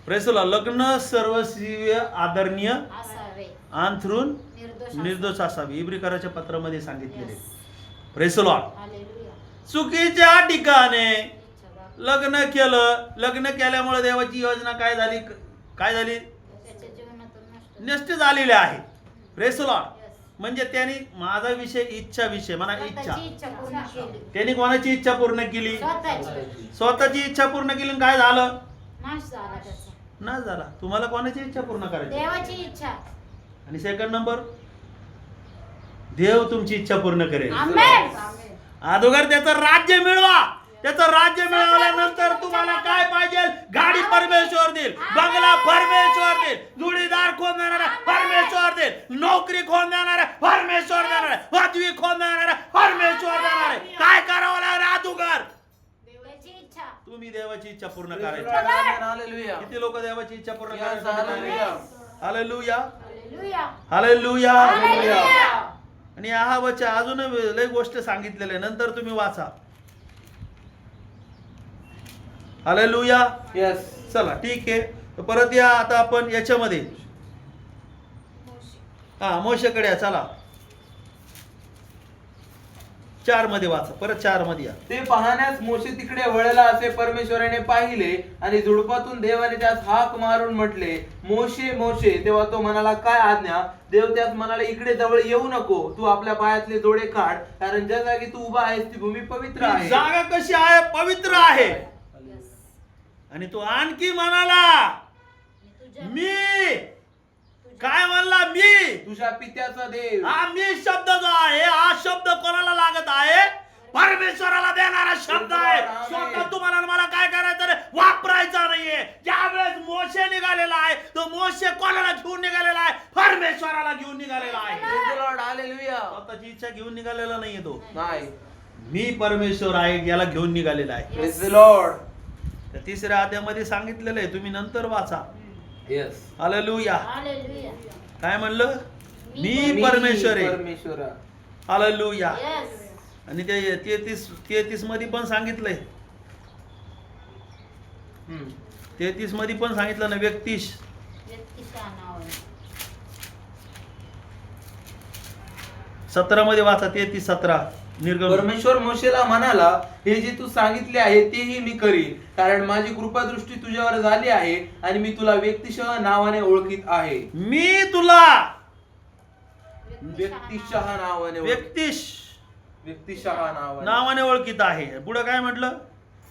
प्रेसला लग्न सर्वस्वीय आदरणीय असावे. अंथरून निर्दोष निर्दोष असावी. इब्रिकराच्या पत्रामध्ये सांगितलेले. Press Lord. हालेलुया. चुकीच्या ठिकाणी इच्छा लग्न केलं. लग्न केल्यामुळे देवाची योजना काय झाली? काय झाली? त्याच्या जीवनातून नष्ट झालेली आहे. Press Lord. Yes. म्हणजे त्यांनी माझा विषय इच्छा विषय म्हणा इच्छा. स्वतःची इच्छा पूर्ण केली. त्यांनी कोणाची इच्छा पूर्ण केली? स्वतःची स्वतःची इच्छा पूर्ण केली आणि काय झालं? नाश झाला त्याचा. नाश झाला. तुम्हाला कोणाची इच्छा पूर्ण करायची? देवाची इच्छा. आणि सेकंड नंबर, देव तुमची इच्छा पूर्ण करेल. आमेन. अगोदर त्याचं राज्य मिळवा. त्याचं राज्य मिळवल्यानंतर तुम्हाला काय पाहिजे? गाडी परमेश्वर देईल, बंगला परमेश्वर देईल, जोडीदार कोण देणार आहे? परमेश्वर देईल, नोकरी कोण देणार आहे? परमेश्वर देणार आहे, पदवी कोण देणार आहे? परमेश्वर देणार आहे. काय करावं लागणार अगोदर? देवाची इच्छा. तुम्ही देवाची इच्छा पूर्ण Praise the करायची. Lord. Amen. Hallelujah. किती लोक देवाची इच्छा पूर्ण Yes, करायची? hallelujah. Hallelujah, hallelujah. Hallelujah. Hallelujah. आणि आहाबाच्या अजून लय गोष्ट सांगितलेल्या आहे, नंतर तुम्ही वाचा. हालेलुया. Yes. चला ठीक आहे. तर परत या आता आपण याच्यामध्ये मोशेकडे या. चला 4 मध्ये वाचा, परत 4 मध्ये या. ते पाहण्यास मोशे तिकडे वळला असे परमेश्वराने पाहिले आणि झुडपातून देवाने त्यास हाक मारून म्हटले, मोशे मोशे. तेव्हा तो म्हणाला, काय आज्ञा? देव त्यास म्हणाले, इकडे जवळ येऊ नको. तू आपल्या पायातले जोडे काढ, कारण ज्या जागी तू उभा आहेस ती भूमी पवित्र आहे. जागा कशी आहे? पवित्र आहे. आणि तो आणखी म्हणाला, मी काय म्हणला? मी तुझ्या पित्याचा देव. हा मी शब्द जो आहे, हा शब्द कोणाला लागत आहे? परमेश्वराला देणारा शब्द आहे. स्वतः तुम्हाला आणि मला काय करायचं रे? वापरायचा नाहीये. ज्यावेळेस मोशे निघालेला आहे, तो मोशे कोणाला घेऊन निघालेला आहे? परमेश्वराला घेऊन निघालेला आहे. Praise the Lord. Hallelujah. स्वतःची इच्छा घेऊन निघालेला नाहीये तो. नाही. मी परमेश्वर आहे याला घेऊन निघालेला आहे. Praise the Lord. त्या 3ऱ्या अध्यायामध्ये सांगितलेलं आहे, तुम्ही नंतर वाचा. Yes. हालेलुया. हालेलुया. काय म्हणलं? मी परमेश्वर आहे. परमेश्वर. हालेलुया. Yes. आणि ते 33 मध्ये पण सांगितलंय. 33 मध्ये पण सांगितलं ना, व्यक्तिश व्यक्तिशः नाव आहे. 17 मध्ये वाचा. 33:17 निर्गम. परमेश्वर मोशेला म्हणाला, हे जे तू सांगितले आहे तेही मी करीन, कारण माझी कृपादृष्टी तुझ्यावर झाली आहे आणि मी तुला व्यक्तिशः नावाने ओळखीत आहे. मी तुला व्यक्तिशः नावाने व्यक्तिशः नावाने नावाने ओळखीत आहे. पुढे काय म्हटलं?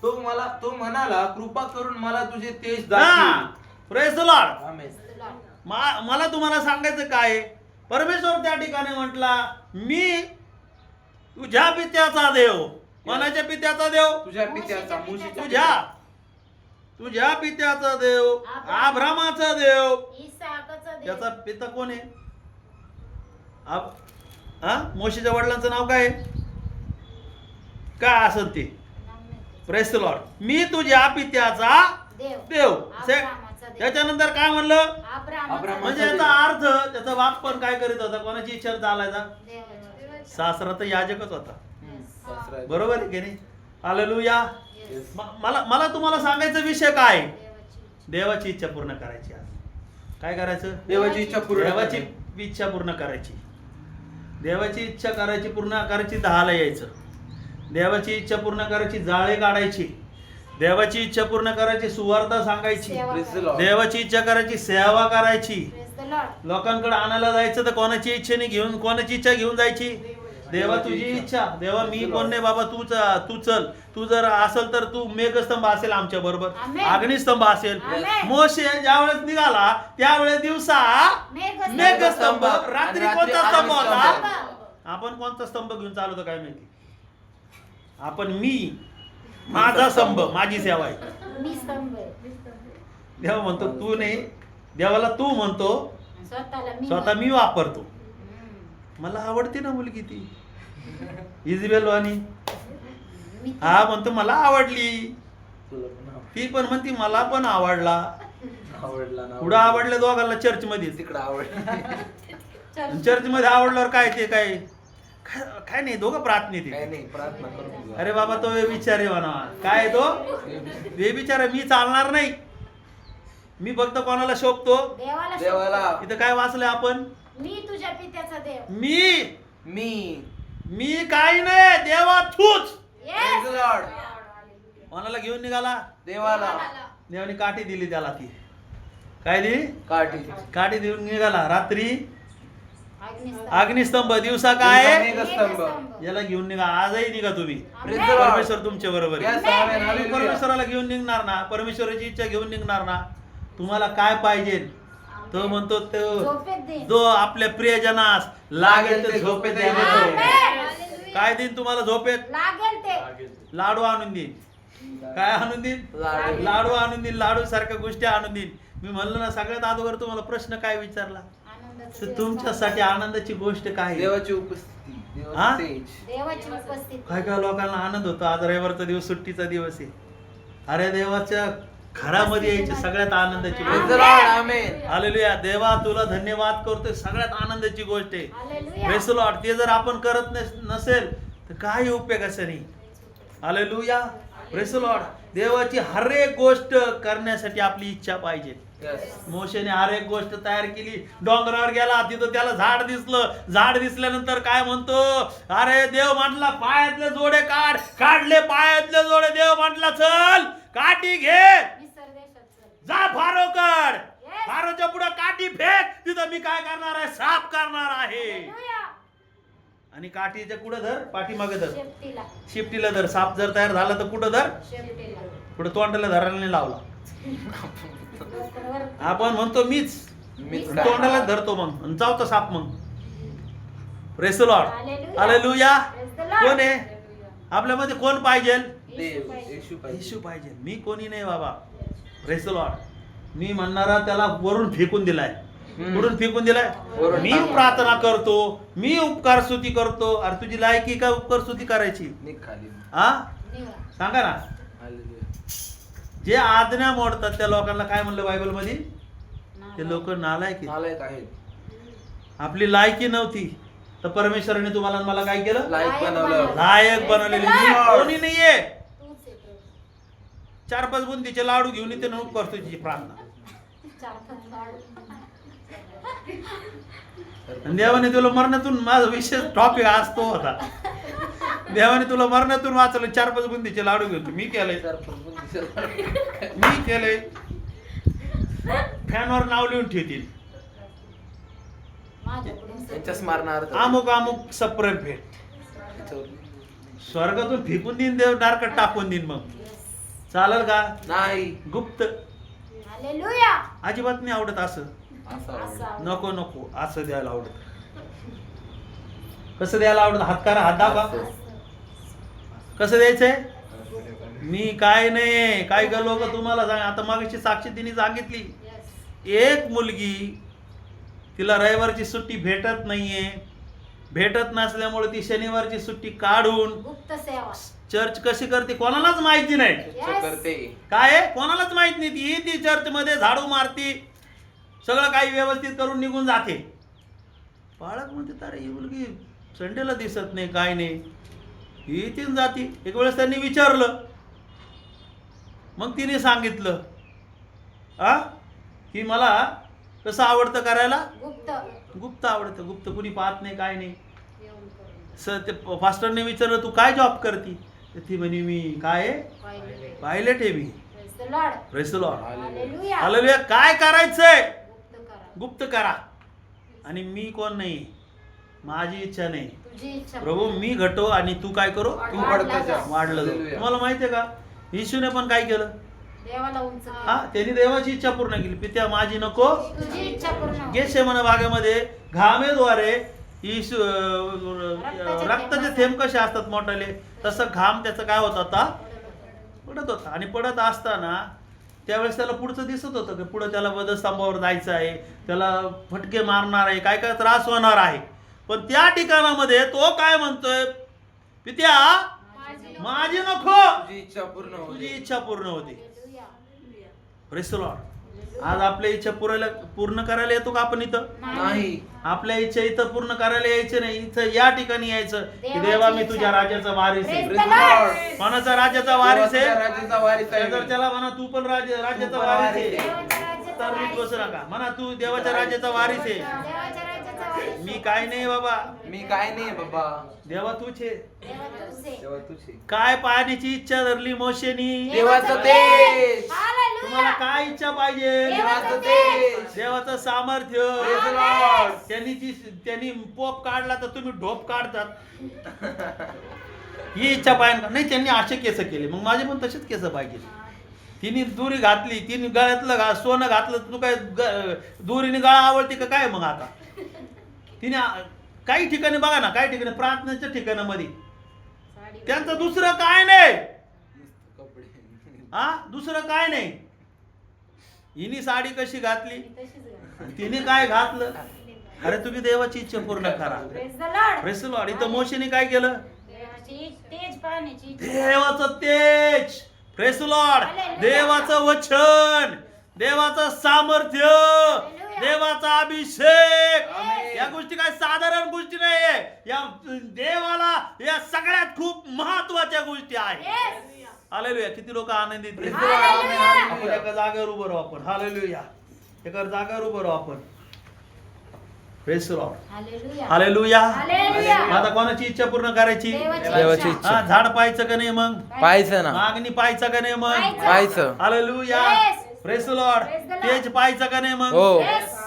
तो म्हणाला, कृपा करून मला तुझे तेज हा, दाखव. Praise the Lord. आमेन. मला तुम्हाला सांगायचं काय? परमेश्वर त्या ठिकाणी म्हटला, मी तुझ्या पित्याचा देव. कोणाच्या पित्याचा देव? तुझ्या पित्याचा, मोशेच्या तुझ्या पित्याचा देव, अब्रामाचा देव. इसाकाचा देव. त्याचा पिता कोण आहे? मोशेच्या वडिलांचं नाव काय आहे? काय असत ते? Praise the Lord. मी तुझ्या पित्याचा देव. अब्रामाचा देव. त्याच्यानंतर काय म्हणलं? अब्रामाचा म्हणजे याचा अर्थ, त्याचा बाप पण काय करीत होता? कोणाची इच्छा चालायचा? देव. सासरा तर याजकच होता. सासरा आहे. बरोबर आहे की नाही? हालेलुया. Yes. मला तुम्हाला सांगायचा विषय काय? देवाची. देवाची इच्छा पूर्ण करायची. आज काय करायचं? देवाची इच्छा पूर्ण देवाची करणे. इच्छा पूर्ण करायची. देवाची इच्छा करायची, पूर्ण करायची, 10ला यायचं. देवाची इच्छा पूर्ण करायची, जाळे काढायची. देवाची इच्छा पूर्ण करायची, सुवार्ता सांगायची. सेवा Praise the करायची. Lord. देवाची इच्छा करायची, सेवा करायची. Praise the Lord. लोकांकडे आणायला जायचं तर कोणाची इच्छेने घेऊन, कोणाची इच्छा घेऊन जायची? देवा तुझी इच्छा. देवा मी कोण नाही बाबा, तू चल. तू जर असेल तर तू मेघस्तंभ असेल आमच्या बरोबर, आमेन. अग्निस्तंभ असेल. आमेन. मोशे ज्यावेळेस निघाला त्यावेळेस दिवसा मेघस्तंभ. मेघस्तंभ, रात्री आणि कोणता रात्री स्तंभ होता? अग्निस्तंभ. आपण कोणता स्तंभ घेऊन चालवतो काय माहिती? आपण माझा स्तंभ, माझी सेवा आहे. मी स्तंभ आहे. देवा म्हणतो तू नाही, देवाला तू म्हणतो, स्वतः मी वापरतो. हम्म. मला आवडते ना मुलगी ती इजबेल वाणी. मी हा म्हणतो मला आवडली. तुला पण ती पण म्हणती मला पण आवडला. आवडला ना. पुढं आवडलं दोघांना चर्च मध्ये. तिकडे आवडला. चर्च मध्ये आवडल्यावर काय ते काय नाही, दोघं प्रार्थनेत काय आहे. नाही, प्रार्थना करू. अरे बाबा तो विचार आहे म्हणा. काय तो विचार? मी चालणार नाही. मी फक्त कोणाला शोभतो? देवाला देवाला. शोधतो. इथं काय वाचलंय आपण? मी तुझ्या पित्याचा देव. मी काही नाही, देवा तूच. Yes. Praise the Lord. कोणाला घेऊन निघाला? देवाला. देवाने काठी दिली त्याला. ती काय दिली? काठी. काठी देऊन निघाला. रात्री अग्निस्तंभ. अग्निस्तंभ, दिवसा काय? मेघस्तंभ. याला घेऊन निघा. आजही निघा तुम्ही. Praise the Lord. परमेश्वर तुमच्या बरोबर आहे. Yes, amen. तुम्ही Hallelujah. परमेश्वराला घेऊन निघणार ना? परमेश्वराची इच्छा घेऊन निघणार ना? तुम्हाला काय पाहिजे? तो म्हणतो तो झोपेत दे. जो आपल्या प्रियजनास लागेल ते झोपेत द्यायला देतो. आमेन. काय देईन तुम्हाला झोपेत? लागेल ते. लाडू आणून देईन. काय आणून देईन? लाडू. लाडू आणून देईन. लाडू सारख्या गोष्टी आणून देईन. मी म्हणलं ना, सगळ्यात अगोदर तुम्हाला प्रश्न काय विचारला? आनंदाचं तर दिवस तुमच्यासाठी आनंदाची गोष्ट काय आहे? देवाची उपस्थिती, हा? देवाची तेज. देवाची उपस्थिती. काय काय लोकांना आनंद होतो, आज रविवारचा दिवस, सुट्टीचा दिवस आहे. अरे देवाच्या घरामध्ये यायची सगळ्यात आनंदाची Praise गोष्ट. the Lord, amen. हालेलुया. देवा तुला धन्यवाद करतोय, सगळ्यात आनंदाची गोष्ट आहे. हालेलुया. Press the Lord. ते जर आपण करत नसेल तर काही उपयोगाचं नाही. हालेलुया. Press the Lord. देवाची हर एक गोष्ट करण्यासाठी आपली इच्छा पाहिजे. Yes. मोशेने हर एक गोष्ट तयार केली. डोंगरावर गेला, तिथं त्याला झाड दिसलं. झाड दिसल्यानंतर काय म्हणतो? अरे देव म्हटला पायातले जोडे काढ. काढले पायातले जोडे. देव म्हटला चल काठी घे, मिसर देशात चल. जा फारोकड. Yes. फारोच्या पुढे काठी फेक. तिथं मी काय करणार आहे? साफ करणार आहे. हालेलुया. आणि काठीच्या कुठं धर? पाठीमागे धर. शेपटीला. शिफ्टीला धर. साप जर तयार झाला तर कुठं धर? शेपटीला. पुढे तोंडाला धरायला नाही लावला. डोक्यावर. आपण म्हणतो मीच मीच काय? काय? तोंडाला धरतो मग आणि चावतो साप मग. Press the Lord. Hallelujah. Hallelujah. Praise the Lord. कोण आहे आपल्यामध्ये? कोण पाहिजे? देव, येशू पाहिजे. येशू पाहिजे. मी कोणी नाही बाबा. Press the Lord. मी म्हणणारा त्याला वरून फेकून दिलाय. हम्म. वरून फेकून दिलाय. वरून मी टाकला. प्रार्थना करतो, मी उपकार स्तुती करतो. अरे तुझी लायकी का उपकार स्तुती करायची? निघ खाली. हा निवा. सांगा ना. Hallelujah. जे आज्ञा मोडतात त्या लोकांना काय म्हणलं बायबल मध्ये? ते लोक नालायक आहेत. नालायक आहेत. आपली लायकी नव्हती तर परमेश्वराने तुम्हाला आणि मला काय केलं? लायक बनवलं. लायक बनवलेली. मी कोणी नाहीये. तूच आहे प्रभू. 4-5 बुंदीचे लाडू घेऊन येते ना, करतो तिची प्रार्थना. 4-5 लाडू. आणि देवाने तुला मरणातून, माझा विशेष टॉपिक आज तो होता. देवाने तुला मरणातून वाचलं. 4-5 बुंदीचे लाडू घेऊन. मी केलंय. मी केलंय. फॅनवर नाव लिहून ठेवतील. माझ्याकडून त्यांच्या स्मरणार्थ. अमुक अमुक सप्रेम भेट. स्वर्गातून फेकून देईन देव, डारकट टाकून देईन. मग चालेल का? नाही. गुप्त हालेलुया. अजिबात नाही आवडत असं. असं आवडलं. असा. नको नको असं द्यायला आवडत. कसं द्यायला आवडत? हात करा, हात दाबा. कसं द्यायचंय? मी काय नाही. काय ग लोक तुम्हाला सांग. आता मागची साक्षी तिने सांगितली. एक मुलगी, तिला रविवारची सुट्टी भेटत नाहीये. भेटत नसल्यामुळे ती शनिवारची सुट्टी काढून गुप्त सेवा. चर्च कशी करते कोणालाच माहिती नाही. असं करते. काय आहे? कोणालाच माहित नाही. ती चर्च मध्ये झाडू मारती, सगळं काही व्यवस्थित करून निघून जाते. बाळक म्हणते अरे ही मुलगी संडेला दिसत नाही, काय नाही, ही तीन जाती. एक वेळेस त्यांनी विचारलं, मग तिने सांगितलं की मला कसं आवडतं करायला? गुप्त. गुप्त आवडतं. गुप्त कुणी पाहत नाही, काय नाही. येऊन करून. सर ते फास्टरने विचारलं तू काय जॉब करती? तर ती म्हणे मी काय आहे? पाहिले. पायलट आहे मी. Praise the Lord. Press the Lord. Hallelujah. Hallelujah. काय करायचंय? गुप्त करा. गुप्त करा. आणि मी कोण नाही, माझी इच्छा नाही. तुझी इच्छा. प्रभू मी घटो आणि तू काय करो? तू वाढत जा. वाढलं जाऊ. Hallelujah. तुम्हाला माहितीये का येशूने पण काय केलं? देवाला उंच केलं. हा, त्यांनी देवाची इच्छा पूर्ण केली. पित्या माझी नको, तुझी इच्छा पूर्ण हो. गेशेमना बागेमध्ये घामेद्वारे येशू रक्ताचे थेंब कसे असतात मोठाले, तसं घाम त्याचं काय होत होता? पडत होता. आणि पडत असताना त्यावेळेस त्याला पुढचं दिसत होतं की पुढं त्याला वधस्तंभावर जायचं आहे, त्याला फटके मारणार आहे, काय काय त्रास होणार आहे. पण त्या ठिकाणामध्ये तो काय म्हणतोय? पित्या माझी नको, तुझी इच्छा पूर्ण तुझी होते. इच्छा पूर्ण होती. हालेलुया. Press the Lord. आज आपल्या इच्छा पूर्ण करायला येतो का आपण इथं? नाही. आपल्या इच्छा इथं पूर्ण करायला यायचं नाही. इथं या ठिकाणी यायचं की देवा मी तुझ्या राज्याचा वारीस आहे. Praise the Lord. कोणाचा राज्याचा वारीस देवाच्या आहे? राज्याचा वारीस आहे. तर त्याला म्हणा तू पण राज्याचा तू पण वारीस वारीस आहे. देवाच्या राज्याचा तर मी वारीस. बसू नका म्हणा तू देवाच्या राज्याचा वारीस आहे. देवाच्या राज्याचा वारीस. मी काय नाही बाबा, मी काय नाही बाबा. देवा तूच आहे. देवा तूच आहे. तेव्हा तुझी काय पाहण्याची इच्छा धरली मोशेनी? देवाचं तेज. हालेलुया. तुम्हाला काय इच्छा पाहिजे? देवाचं तेज. देवाचं सामर्थ्य. Praise the Lord. त्यांनी पोप काढला तर तुम्ही ढोप काढतात. ही इच्छा पाहिजे का? नाही, त्यांनी असे केस केले, मग माझे पण तसेच केस पाहिजे. तिने दुरी घातली, तिने गळ्यातलं सोनं घातलं, तू काय दुरीने गळा आवडते का काय मग आता? तिने काही ठिकाणी बघा ना, काही ठिकाणी प्रार्थनेच्या ठिकाणामध्ये त्यांचं दुसरं काय नाही, हा दुसरं काय नाही. हिने साडी कशी घातली, तिने काय घातलं? अरे तुम्ही देवाची इच्छा पूर्ण करा. Praise the Lord. Press Lord. इथं मोशेने काय केलं? देवाची तेज पाहण्याची इच्छा. देवाचं तेज, प्रेस लॉर्ड, Hallelujah. देवाचं वचन, देवाचं सामर्थ्य, देवाचा अभिषेक. Amen. या गोष्टी काय साधारण गोष्टी नाहीये. या देवाला या सगळ्यात खूप महत्वाच्या गोष्टी आहेत. Yes. हालेलुया. किती लोक आनंदित आहेत. Hallelujah. आपण एका जागेवर उभं राहू आपण. हालेलुया. एका जागेवर उभं राहू आपण. Press Lord. Hallelujah. Hallelujah. Hallelujah. आता कोणाची इच्छा पूर्ण करायची? देवाची इच्छा. हा, झाड पाहायचं का नाही मग? पाहायचं ना, मागणी पाहायचं का नाही मग? पाहायचं. पाहायचं. Hallelujah. Yes. Press Lord. Praise the Lord. तेज पाहायचं का नाही मग? हो. Yes.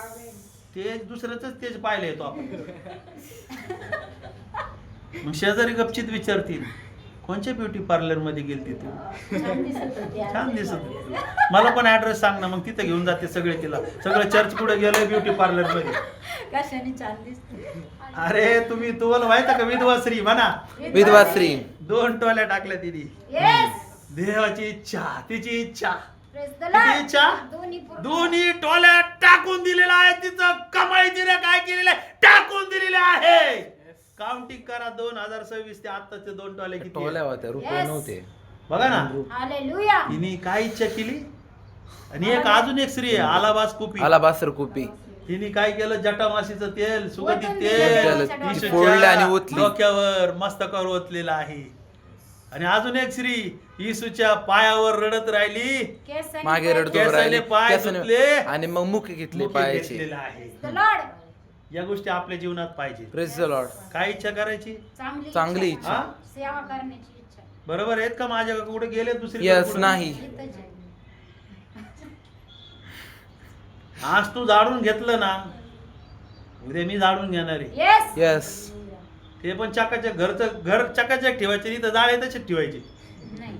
तेज दुसऱ्याच तेज पाहायला येतो आपण. मग शेजारी गपचित विचारतील, कोणत्या ब्युटी पार्लर मध्ये गेलती तू? छान दिसत होती आज. छान दिसत होती. मला पण ऍड्रेस सांग ना, मग तिथे घेऊन जाते सगळे तिला. सगळं चर्च पुढे गेलोय ब्युटी पार्लर मध्ये. कशाने छान दिसते. अरे तुम्हाला माहित आहे का, विधवा स्त्री म्हणा, विधवा स्त्री. 2 टोल्या टाकल्या तिने. Yes. देवाची इच्छा, तिची इच्छा, Praise the किती Lord. इच्छा? दोन्ही पूर्ण. दोन्ही टोल्या टाकून दिलेला आहे. तिचं कमाई तिने काय केलेलं आहे? टाकून दिलेलं आहे. काउंटिंग करा 2026 ते आताचे 2 टोले किती टोल्या आहेत? होत्या, रुपये Yes. नव्हते. बघा ना. Hallelujah. तिने काय इच्छा केली? आणि अजून एक स्त्री आहे, आलाबास कुपी. अलाबास्टर कुपी. तिने काय केलं? जटामाशीचं तेल, सुगंधित ओतून तेल दिलं. त्याला येशूच्या फोडलं आणि ओतली. डोक्यावर मस्तकावर ओतलेलं आहे. आणि अजून एक स्त्री येशूच्या पायावर रडत राहिली. केसाने मागे पाय- रडतो केसाने राहिले, पाय केसाने- धुतले. आणि मग मुख घेतले मुके पायाचे. घेतलेलं आहे. The Lord. या गोष्टी आपल्या जीवनात पाहिजे. Praise the Lord. काय इच्छा करायची? चांगली इच्छा. हा? सेवा करण्याची इच्छा. बरोबर आहेत का? माझ्या कुठे गेले दुसरी यस नाही. इथंच आहे. आज तू जाळून घेतलं ना, उद्या मी जाळून घेणार आहे. Yes. यस. ते पण चकाचक घर चकाचक ठेवायचे, इथं जाळे तसेच ठेवायचे. नाही.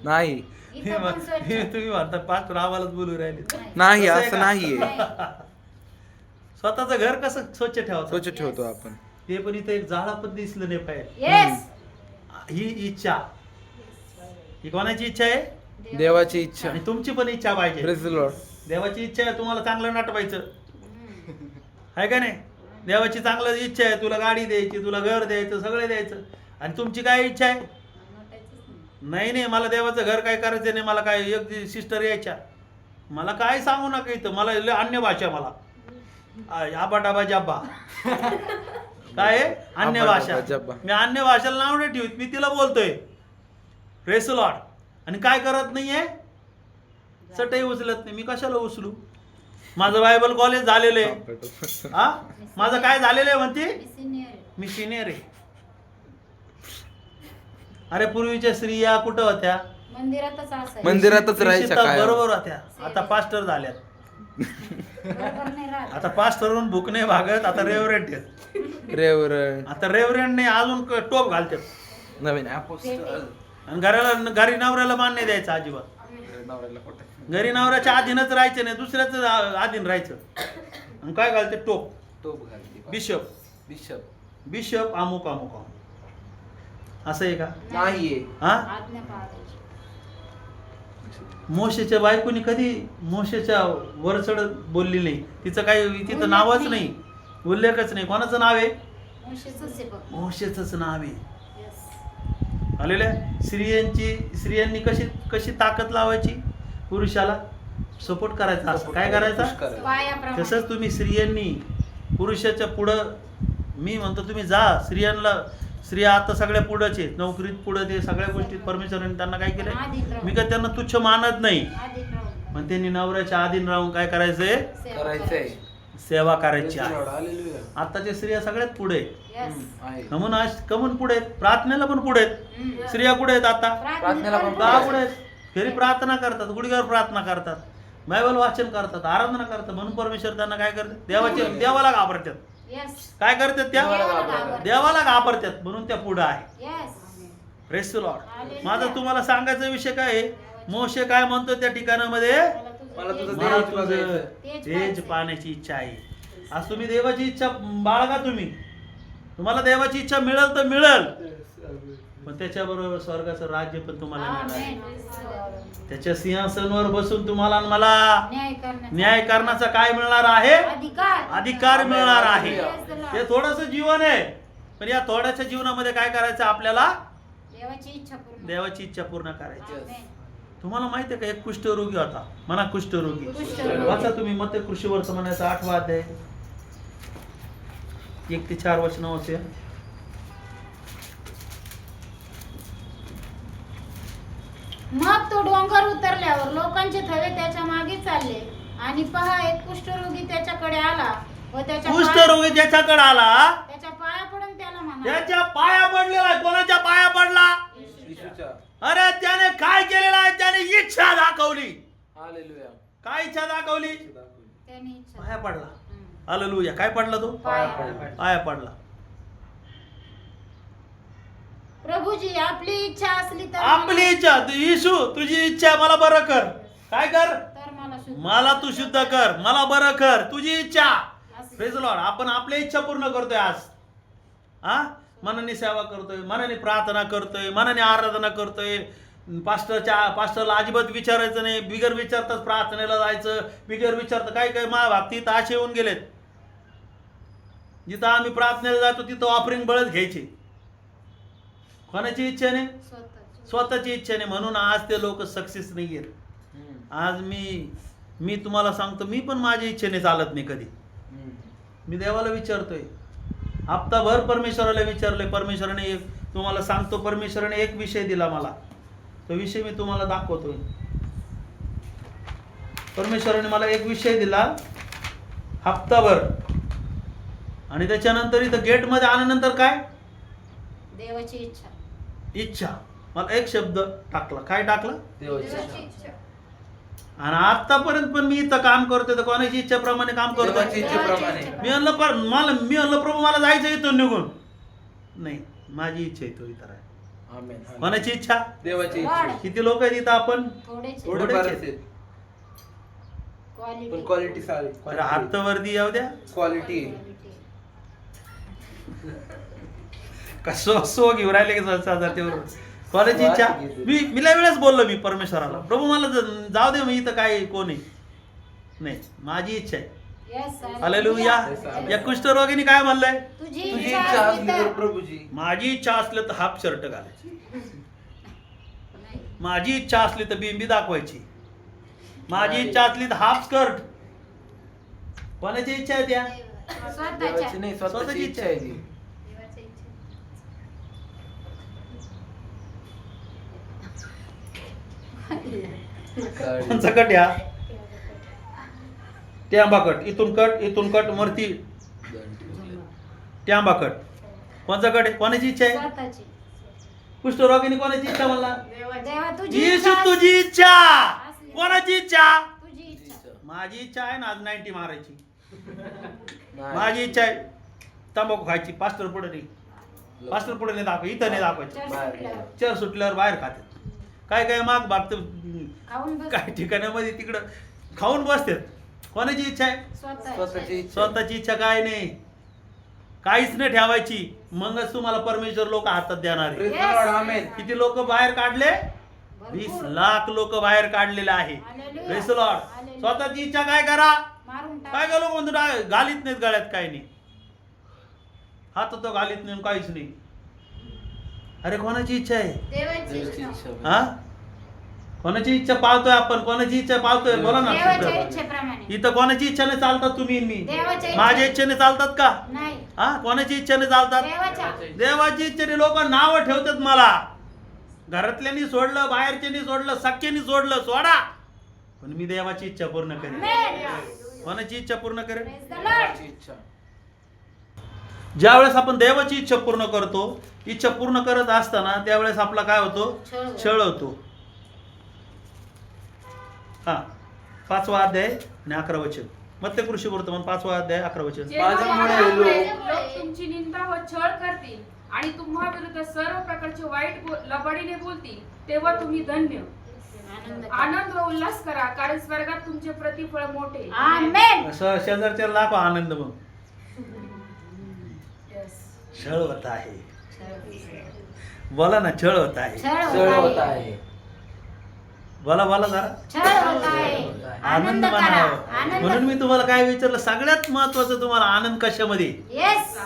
नाही इथं पण स्वच्छ. तुम्ही म्हणता पाच आम्हालाच बोलू राहिले. नाही कसं आहे असं का? नाहीये. स्वतःचं घर कसं स्वच्छ ठेवायचं? स्वच्छ ठेवतो आपण. ते पण इथं एक झाडा पण दिसलं नाही पाहिजे. Yes. ही इच्छा, ही कोणाची इच्छा आहे? देवाची इच्छा. आणि तुमची पण इच्छा पाहिजे. Praise the Lord. देवाची इच्छा आहे तुम्हाला चांगलं नटवायचं, आहे का नाही? देवाची चांगलं इच्छा आहे, तुला गाडी द्यायची, तुला घर द्यायचं, सगळं द्यायचं. आणि तुमची काय इच्छा आहे? नाही मला देवाचं घर काय करायचं नाही. मला काय एक सिस्टर यायच्या, मला काय सांगू नका इथं, मला लय अन्य भाषा, मला आबा डाबा जब्बा काय आहे? अन्य आबा भाषा. डाबा जब्बा. मी अन्य भाषेला नाव नाही ठेवत, मी तिला बोलतोय प्रेस लॉर्ड. आणि काय करत नाहीये? चटई उचलत नाही. मी कशाला उचलू? माझं बायबल कॉलेज झालेलं आहे. हा, माझं काय झालेलं आहे म्हणते? Senior. मी सिनियर आहे. अरे पूर्वीच्या स्त्रिया कुठं होत्या? मंदिरातच असायचं. मंदिरातच राहायच्या काय. बरोबर होत्या. आता पास्टर झाल्यात. बरोबर नाही राहत. आता पास्टरहून भूक नाही भागत, आता रेव्हरेंट आहेत. रेवरंड. आता रेव्हरेंट नाही, अजून टोप घालतात. नवीन अपोस्टल. आणि घरी नवऱ्याला मान नाही द्यायचं अजिबात. घरी नवऱ्याच्या अधीनच राहायचं नाही, दुसऱ्याच अधीन राहायचं. आणि काय घालते? टोप. टोप घालते. बिशप. बिशप अमुक अमुक अमुक. असं आहे का? नाहीये. हा? आज्ञा पाळायची. मोशेच्या बायकोनी कधी मोशेच्या वरचढ बोलली नाही. तिचं काही तिथं नावच नाही, उल्लेखच नाही. कोणाचं नाव आहे? मोशेचंच आहे बघ. मोशेचंच नाव आहे. Yes. आलेलं आहे. स्त्रियांनी कशी ताकद लावायची? पुरुषाला सपोर्ट करायचा. असं काय करायचा? पायाप्रमाणे. तसंच तुम्ही स्त्रियांनी पुरुषाच्या पुढं, मी म्हणतो तुम्ही जा. स्त्रिया आता सगळ्या पुढंच आहेत, नोकरीत पुढं, ते सगळ्या गोष्टीत परमेश्वराने त्यांना काय केलंय? मी काय त्यांना तुच्छ मानत नाही, आधीच राहून. पण त्यांनी नवऱ्याच्या आधीन राहून काय करायचंय? सेवा करायचंय. सेवा करायची आहे. हालेलुया. आताच्या स्त्रिया सगळ्यात पुढे आहेत. Yes. आहे. कमून पुढे आहेत, प्रार्थनेला पण पुढे आहेत. हम्म. स्त्रिया कुठे आहेत आता? प्रार्थनेला पण का पुढे आहेत? घरी प्रार्थना करतात, गुडघ्यावर प्रार्थना करतात, बायबल वाचन करतात, आराधना करतात. म्हणून परमेश्वर त्यांना काय करतात? देवाला घाबरतात. Yes. काय करतात त्या? देवाला घाबरतात. देवाला घाबरतात, म्हणून त्या पुढे आहे. Yes. Praise the Lord. Hallelujah. माझा तुम्हाला सांगायचा विषय काय आहे? मोशे काय म्हणतो त्या ठिकाणामध्ये? मला तुझं मला तेज तुझं बघायचं. तेज पाहण्याची इच्छा आहे. आज तुम्ही देवाची इच्छा बाळगा, तुम्हाला देवाची इच्छा मिळेल तर मिळेल, पण त्याच्याबरोबर स्वर्गाचं राज्य पण तुम्हाला मिळणार. आमेन. त्याच्या सिंहासनावर बसून तुम्हाला आणि मला न्याय करण्याचा न्याय करण्याचा काय मिळणार आहे? अधिकार आमेन. मिळणार आहे. हालेलुया. ते थोडस जीवन आहे, पण या थोड्याशा जीवनामध्ये काय करायचं आपल्याला? देवाची इच्छा पूर्ण. देवाची इच्छा पूर्ण करायची. आमेन. तुम्हाला माहिती आहे का, एक कुष्ठरोगी होता, म्हणा कुष्ठरोगी. कुष्ठरोगी. वाचा तुम्ही मत्ते कृषी वर्तमानाचा 8वा अध्याय 1 ते 4 वचन वाचूया. मग तो डोंगर उतरल्यावर लोकांचे थवे त्याच्या मागे चालले, आणि पहा, एक कुष्ठरोगी त्याच्याकडे आला व कुष्ठरोगी ज्याच्याकडे आला त्याच्या पाया पडून त्याला म्हणाला, त्याच्या पाया पडलेला. कोणाच्या पाया पडला? येशूच्या. अरे त्याने काय केलेलं आहे? त्याने इच्छा दाखवली. हालेलुया. काय इच्छा दाखवली? त्याने इच्छा पाया पडला. हम्म. हालेलुया. काय पडला तो? पाया. पाया पडला. प्रभूजी, आपली इच्छा असली तर आपली इच्छा, येशू तुझी इच्छा, मला बरं कर. काय कर? तर मला शुद्ध मला तू शुद्ध कर, मला बरं कर, तुझी इच्छा. असली. Praise Lord. आपण आपली इच्छा पूर्ण करतोय आज. हा, मनाने सेवा करतोय, मनाने प्रार्थना करतोय, मनाने आराधना करतोय. पास्टरला अजिबात विचारायचं नाही, बिगर विचारताच प्रार्थनेला जायचं, बिगर विचारता. काय काय महाभारतीत असे येऊन गेलेत, जिथं आम्ही प्रार्थनेला जातो तिथं ऑफरिंग बळच घ्यायचे. कोणाची इच्छेने? स्वतःची. स्वतःची इच्छेने. म्हणून आज ते लोक सक्सेस नाही आहेत. आज मी तुम्हाला सांगतो, मी पण माझ्या इच्छेने चालत नाही कधी. मी देवाला विचारतोय, हप्ताभर परमेश्वराला विचारले. परमेश्वराने तुम्हाला सांगतो, परमेश्वराने एक विषय दिला मला, तो विषय मी तुम्हाला दाखवतोय. परमेश्वराने मला एक विषय दिला हप्ताभर, आणि त्याच्यानंतर इथं गेटमध्ये आल्यानंतर काय? देवाची इच्छा. इच्छा. मला एक शब्द टाकला. काय टाकला? देवाची देवाची इच्छा. इच्छा. आणि आतापर्यंत पण मी इथं काम करतोय तर कोणाची इच्छेप्रमाणे काम देवाची करतोय? इच्छेप्रमाणे. मी म्हणलं प्रभू मला जायचं इथून निघून. नाही, माझी इच्छा इथं इथं आहे. आमेन. कोणाची इच्छा? देवाची वाढ. इच्छा. किती लोक आहेत इथं आपण? थोडेच थोडे थोडेच बरेच आहेत. आहेत, क्वालिटी. पण क्वालिटी सारी. अरे हात वरती येऊ द्या. क्वालिटी. कसं असो घेऊन राहिले की 1000 कॉलेजची इच्छा. मी लय वेळेस बोललो मी परमेश्वराला, प्रभू मला जाऊ दे, मी इथं काय कोणी नाही, माझी इच्छा आहे. हालेलुया. या कुष्ठरोगीने काय म्हणलंय? तुझी इच्छा असली तर प्रभूजी. माझी इच्छा असली तर हाफ शर्ट घालायची, माझी इच्छा असली तर बिंबी दाखवायची, माझी इच्छा असली तर हाफ स्कर्ट. कोणाची इच्छा आहे त्या? देवाची नाही, स्वतःची इच्छा आहे ती. देवाची इच्छा. कोणचा कट या? ट्यांबा कट. इथून कट मरती ट्यांबा कट. कोणचा कट आहे? कोणाची इच्छा आहे? स्वतःची. कुष्ठरोगीने कोणाची इच्छा म्हणला? देवा तुझी येशू इच्छा तुझी इच्छा. कोणाची इच्छा? तुझी इच्छा. माझी इच्छा आहे ना आज 90 मारायची. नाही. माझी इच्छा आहे तंबाखू खायची. पास्टर पुढे नाही, पास्टर पुढे नाही दाखव, इथं नाही दाखवायचं. चर्च बाहेर. सुटल्यावर. चर सुटल्यावर बाहेर खातात. काय माग भागत खाऊन बस. काही ठिकाणामध्ये तिकडं खाऊन बसतात. कोणाची इच्छा आहे? स्वतःची इच्छा. स्वतःची इच्छा काय नाही, काहीच नाही ठेवायची. मगच तुम्हाला परमेश्वर लोक हातात देणार आहे. Praise the Lord. आमेन. किती लोक बाहेर काढले? भरपूर. 20 लाख लोक बाहेर काढलेले आहे. Hallelujah. Praise the Lord. Hallelujah. स्वतःची इच्छा काय करा? मारून टाक. काय लोक म्हणतो घालीत नाहीत गळ्यात, काही नाही, हात तो घालीत नाही, काहीच नाही. अरे कोणाची इच्छा आहे? देवाची देवाची इच्छा. इच्छा. हा, कोणाची इच्छा पाळतोय आपण? कोणाची इच्छा पाळतोय? बोला ना. देवाच्या इच्छेप्रमाणे. इथं कोणाची इच्छाने चालतात तुम्ही आणि मी? देवाच्या इच्छे- माझ्या इच्छेने चालतात का? नाही. हा, कोणाची इच्छेने चालतात? देवाच्या. देवाची इच्छेने लोक नावं ठेवतात मला. घरातल्यांनी सोडलं, बाहेरच्यांनी सोडलं, सख्यांनी सोडलं, सोडा, पण मी देवाची इच्छा पूर्ण करेन. Amen. कोणाची इच्छा पूर्ण करेन? Praise the Lord. देवाची इच्छा. ज्यावेळेस आपण देवाची इच्छा पूर्ण करतो, इच्छा पूर्ण करत असताना त्यावेळेस आपला काय होतो? छळ. छळ होतो. हा, 5वा अध्याय आणि 11 वचन. मत्ते कृषी वर्तमान 5वा अध्याय 11 वचन. माझ्यामुळे लोक तुमची निंदा व छळ करतील आणि तुम्हा विरुद्ध सर्व प्रकारचे वाईट लबाडीने बोलतील, तेव्हा तुम्ही धन्य. आनंद करा. आनंद व उल्हास करा कारण स्वर्गात तुमचे प्रतिफळ मोठे. आमेन. असं शेजारच्या लाखो आनंद मग Yes. छळ होत आहे. बोला ना, छळ होत आहे. छळ सळ होत होत आहे. आहे. बोला बोला जरा. छळ होत आहे. आनंद आनंद करा. मानावा. म्हणून आनंद. मी तुम्हाला काय विचारलं, सगळ्यात महत्वाचं तुम्हाला आनंद कशामध्ये? येस.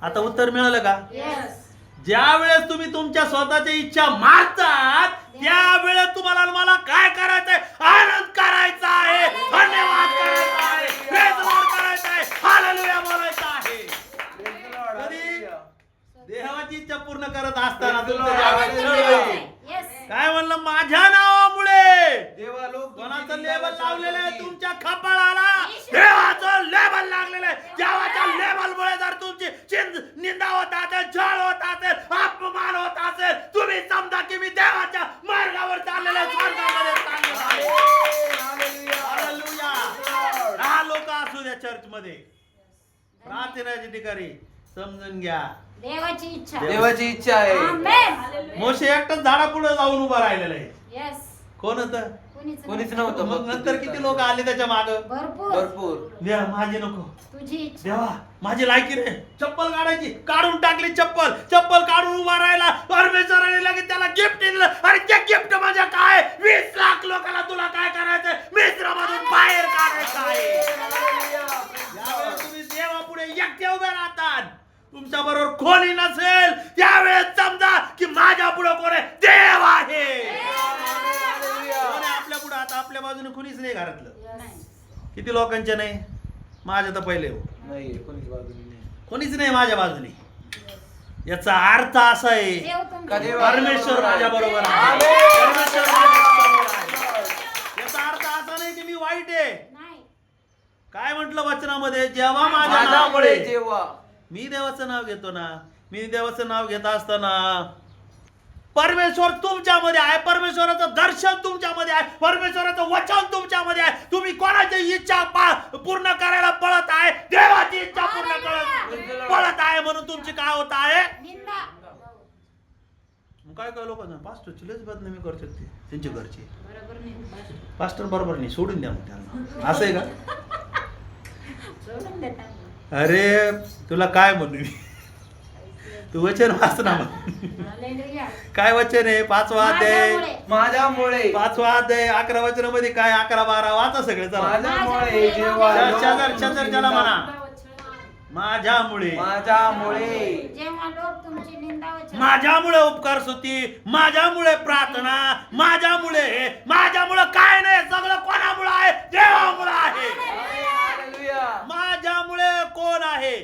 आता उत्तर मिळालं का? येस. ज्या वेळेस तुम्ही तुमच्या स्वतःच्या इच्छा मारतात त्यावेळेस तुम्हाला आणि मला काय करायचंय? आनंद करायचा आहे, धन्यवाद करायचा आहे, praise the Lord करायचा आहे, हालेलुया बोलायचं आहे. कधी? देवाची इच्छा पूर्ण करत असताना तुमचं ज्यावेळेस छळ होईल. येस. काय म्हणलं? माझ्या नावामुळे देवा लोक कोणाचं लेबल लावलेलं आहे तुमच्या कपाळाला? देवाचं लेबल लागलेलं आहे. देवाच्या लेबलमुळे जर तुमची निंदा होत असेल, छळ होत असेल, अपमान होत असेल, तुम्ही समजा की मी देवाच्या मार्गावर चाललेलं आहे, स्वर्गामध्ये चाललेलो आहे. हालेलुया. 10 लोक असू द्या चर्च मध्ये, प्रार्थनेच्या ठिकाणी, समजून घ्या देवाची इच्छा. देवाची इच्छा आहे. आमेन. मोशे एकटाच झाडापुढे जाऊन उभा राहिलेला आहे. येस. कोण होतं? कोणीच नव्हतं. मग नंतर किती लोक आले त्याच्या माग? भरपूर. भरपूर. देवा माझी नको, तुझी इच्छा. देवा माझी लायकी रे. चप्पल काढायची, काढून टाकली चप्पल, चप्पल काढून उभा राहिला. परमेश्वराने लगेच त्याला गिफ्ट दिलं. अरे ते गिफ्ट म्हणजे काय? 20 लाख लोकांना तुला काय करायचंय? मिस्रामधून बाहेर काढायचं आहे. यावेळेस तुम्ही देवापुढे एकटे उभे राहतात. तुमच्या बरोबर कोणी नसेल त्यावेळेस समजा की माझ्या पुढे कोण आहे? देव आहे. कोण आहे आपल्या पुढे? आता आपल्या बाजूने कोणीच नाही घरातलं. नाही. किती लोकांच्या नाही? माझ्या तर पहिले हो. नाही, कोणीच बाजूने नाही. कोणीच नाही माझ्या बाजूने. याचा अर्थ असा आहे, देव तुमच्या- का देव- परमेश्वर माझ्या बरोबर आहे. आमेन. परमेश्वर माझ्या बरोबर आहे. याचा अर्थ असा नाही की मी वाईट आहे. नाही. काय म्हटलं वचनामध्ये? जेव्हा माझ्या माझ्यामुळे नावामुळे जेव्हा मी देवाचं नाव घेतो ना, मी देवाचं नाव घेत असताना परमेश्वर तुमच्यामध्ये आहे, परमेश्वराचं दर्शन तुमच्यामध्ये आहे, परमेश्वराचं वचन तुमच्यामध्ये आहे. तुम्ही कोणाची इच्छा पूर्ण करायला पळत आहे? देवाची इच्छा पूर्ण पळत आहे. म्हणून तुमची काय होत आहे? निंदा. मग काय काय लोक पास्टरची लयच बदनामी करतात ते, त्यांच्या घरचे. बरोबर नाही. पास्टर बरोबर नाही, सोडून द्या मग त्यांना. असं आहे का? सोडून देतात. अरे तुला काय म्हणू मी? तू वचन वाच ना मग. हालेलुया. काय वचन आहे? 5वा अध्याय, माझ्यामुळे. माझ्यामुळे 5वा अध्याय 11 वचनामध्ये काय? 11-12 वाचा सगळे. चला माझ्यामुळे जेव्हा शेजारच्याला म्हणा, माझ्यामुळे. माझ्यामुळे जेव्हा लोक तुमची निंदा व छळ- माझ्यामुळे उपकार स्तुती, माझ्यामुळे प्रार्थना, माझ्यामुळे. माझ्यामुळे काय नाही, सगळं कोणामुळे आहे? देवामुळे आहे. हालेलुया. माझ्यामुळे कोण आहे?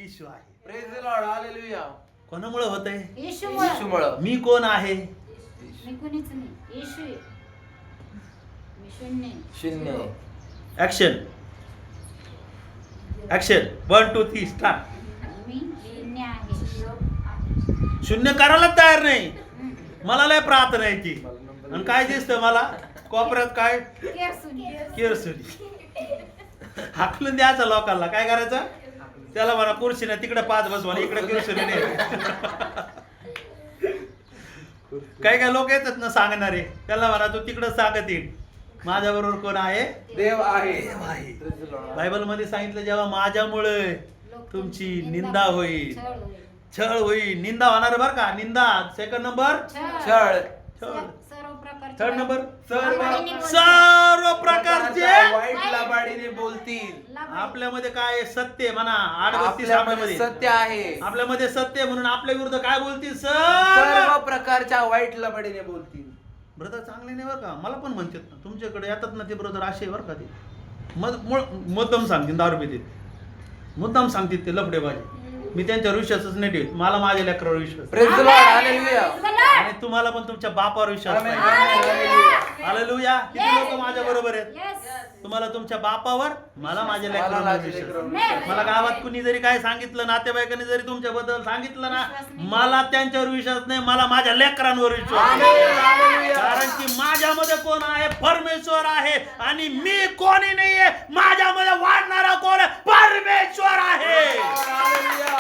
ईशू आहे. Praise the Lord. हालेलुया. कोणामुळे होतंय? येशूमुळे. येशूमुळं. मी कोण आहे? मी कुणीच नाही. येशू आहे. मी शून्य आहे. शून्य. ऍक्शन. ऍक्शन. 1 2 3 स्टार्ट. मी शून्य आहे. शून्य करायला तयार नाही. हम्म. मला लय प्रार्थना आहे ती. आणि काय दिसतं मला कोपऱ्यात? काय? केर शून्य. केरसुनी. हाकलून द्यायचं लोकांना. काय करायचं? त्याला म्हणा कुर्सीने तिकडे 5 बस म्हणा, इकडे केरसुनी नाही. काय काय लोक येतात ना सांगणारे, त्याला म्हणा तू तिकडे सांगत येईल. माझ्या बरोबर कोण आहे? देव आहे. देव आहे. Praise the Lord. बायबल मध्ये सांगितलं जेव्हा माझ्यामुळे लोक तुमची निंदा निंदा होईल, छळ होईल. छळ होईल. निंदा होणार बरं का? निंदा. सेकंड नंबर छळ. छळ. छळ. सर्व प्रकारचे थर्ड नंबर सर्व सर्व प्रकारचे वाईट लबाडीने बोलतील. लबाड. आपल्यामध्ये काय आहे? सत्य आहे म्हणा. 38 आपल्यामध्ये आपल्यामध्ये सत्य आहे. आपल्यामध्ये सत्य आहे म्हणून आपल्या विरुद्ध काय बोलतील? सर्व प्रकारच्या वाईट लबाडीने बोलतील. ब्रदर चांगले नाही बरं का? मला पण म्हणतात ना, तुमच्याकडे येतात ना ते ब्रदर असे बरं का? ते मुद्दाम सांगतील, दारू पितील, मुद्दाम सांगतील ते लफडेबाजी. मी त्यांच्यावर विश्वासच नाही ठेवत. मला माझ्या लेकरावर विश्वास आहे. Praise the Lord. हालेलुया. आणि तुम्हाला पण तुमच्या बापावर विश्वास Amen. पाहिजे. हालेलुया. किती लोक माझ्या बरोबर आहेत? Yes. तुम्हाला तुमच्या बापावर, मला माझ्या मला लेकरावर माझ्या विश्वास लेकरावर आहे. विश्वास. मला गावात कुणी जरी काय सांगितलं, नातेवाईकांनी जरी तुमच्याबद्दल सांगितलं ना, मला त्यांच्यावर विश्वास नाही, मला माझ्या लेकरांवर विश्वास आहे. Amen. हालेलुया. कारण की माझ्यामध्ये कोण आहे? परमेश्वर आहे. आणि मी कोणी नाहीये, माझ्यामध्ये वाढणारा कोण आहे? परमेश्वर आहे. Hallelujah.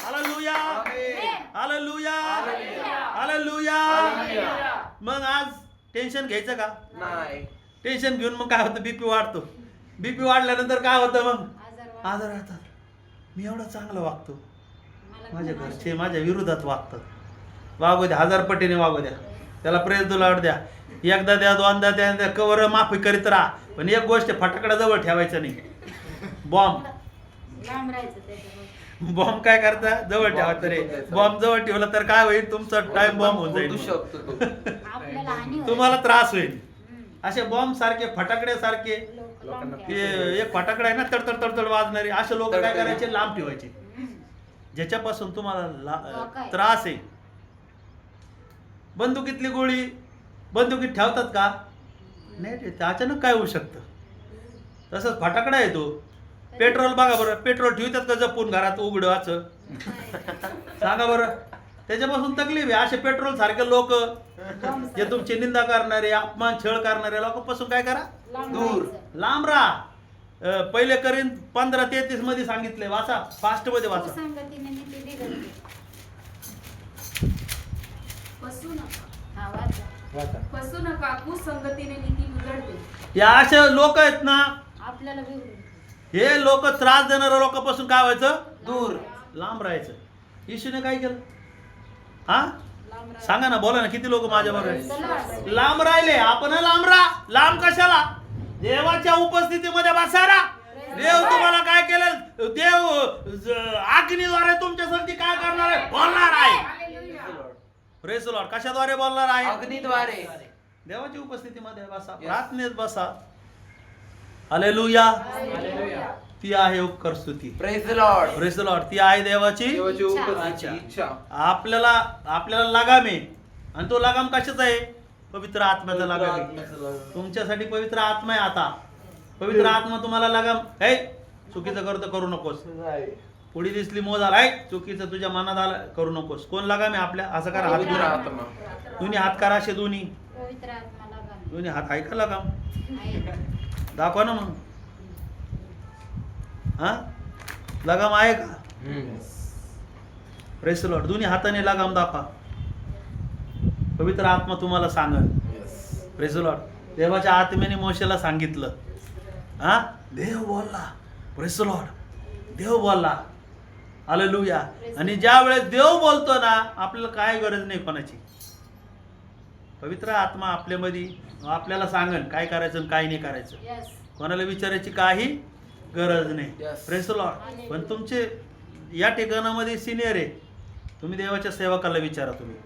Hallelujah. Amen. Hallelujah. Hallelujah. Hallelujah. Hallelujah. मग आज टेन्शन घ्यायचं का? नाही. टेन्शन घेऊन मग काय होतं, बीपी वाढतो. बीपी वाढल्यानंतर काय होतं मग? आजार आजार राहतात. मी एवढा चांगला वागतो, मला माझ्या कोण घरचे माझ्या विरोधात वागतात. वागू द्या, 1000 पटीने वागू द्या, त्याला प्रेस दुलावट द्या, एकदा द्या, दोनदा द्या, कवर माफी करीत राहा. पण एक गोष्ट, फटाकडा जवळ ठेवायचं नाही. बॉम्ब लांब राहायचं त्याच्यावर. बॉम्ब काय करता, जवळ ठेवायचं रे. बॉम्ब जवळ ठेवला तर काय होईल, तुमचा टाइम बॉम्ब होऊन फुटू जाईल, शकतो तो. आपल्याला हानी होईल. तुम्हाला त्रास होईल. हम्म. असे बॉम्ब सारखे, फटाकडे सारखे, लोक लोकांना लांब ते ठेवा. एक फटाकडा आहे ना, तडतड तडतड वाजणारे, असे लोक काय तडतड. करायचे, लांब ठेवायचे. हम्म. ज्याच्यापासून तुम्हाला धोका आहे. त्रास आहे. बंदुकीतली गोळी बंदुकीत ठेवतात का? नाही ठेवत. अचानक काय होऊ शकतं. तसंच फटाकडा आहे तो. पेट्रोल बघा बरं, पेट्रोल ठेवतात का जपून घरात उघडं असं? सांगा बरं. त्याच्यापासून तकलीफ आहे. असे पेट्रोल सारखे लोक, जे तुमची निंदा करणारे, अपमान छळ करणारे लोकांपासून काय करा, लांब दूर. राहायचं. लांब राहा. पहिले करीन 15:33 मध्ये सांगितले, वाचा, फास्ट मध्ये वाचा. सुसंगतीने नीती बिघडते. फसू नका. हा, वाचा. वाचा. फसू नका, कुसंगतीने नीती बिघडते. या असे लोक आहेत ना, आपल्याला बिघडून हे लोक त्रास देणाऱ्या लोकांपासून काय व्हायचं, दूर. लांब राहायचं. येशूने काय केलं? हा, लांब राहायचं. सांगा ना, बोला ना, किती लोक माझ्या बरोबर आहेत? चला. लांब राहिले. आपण लांब राहा. लांब कशाला? देवाच्या उपस्थितीमध्ये बसारा. देव तुम्हाला काय केलं? देव अग्नीद्वारे तुमच्यासाठी काय करणार आहे, बोलणार आहे. हालेलुया. Praise the Lord. कशाद्वारे बोलणार आहे? अग्नीद्वारे. देवाच्या उपस्थितीमध्ये बसा, प्रार्थनेत बसा. हालेलुया. हालेलुया. ती आहे उपकार स्तुती. Praise the Lord. Praise the Lord. ती आहे देवाची देवाची इच्छा. उपस्थिती, इच्छा. आपल्याला लगाम आहे. आणि तो लगाम कशाचा आहे? पवित्र आत्म्याचा पवित्र लगाम आहे. आत्म्याचा लगाम. तुमच्यासाठी पवित्र आत्मा आहे. आता पवित्र आत्मा तुम्हाला लगाम, हे चुकीचं करतो करू नकोस. नाही. पुढे दिसली मोज आला, हे चुकीचं तुझ्या मनात आलं करू नकोस. कोण लगाम आहे आपल्या? असं करा, हात पवित्र जोडा. आत्मा. दोन्ही हात करा, असे दोन्ही पवित्र आत्मा लागा. दोन्ही हात आहे का लगाम? आहे. दाखवा ना मग. हा, लगाम आहे का? हम्म. Praise the Lord. दोन्ही हाताने लगाम दाखवा. पवित्र आत्मा तुम्हाला सांगल. Yes. Praise the Lord. देवाच्या आत्म्याने मोशेला सांगितलं, हा, देव बोलला. Praise the Lord. देव बोलला. हालेलुया. आणि ज्या वेळेस देव बोलतो ना, आपल्याला काय गरज नाही कोणाची. पवित्र आत्मा आपल्यामध्ये आपल्याला सांगन काय करायचं आणि काय नाही करायचं. Yes. कोणाला विचारायची काही गरज नाही. Yes. Praise the Lord. पण तुमचे या ठिकाणामध्ये सिनियर आहे, तुम्ही देवाच्या सेवकाला विचारा तुम्ही,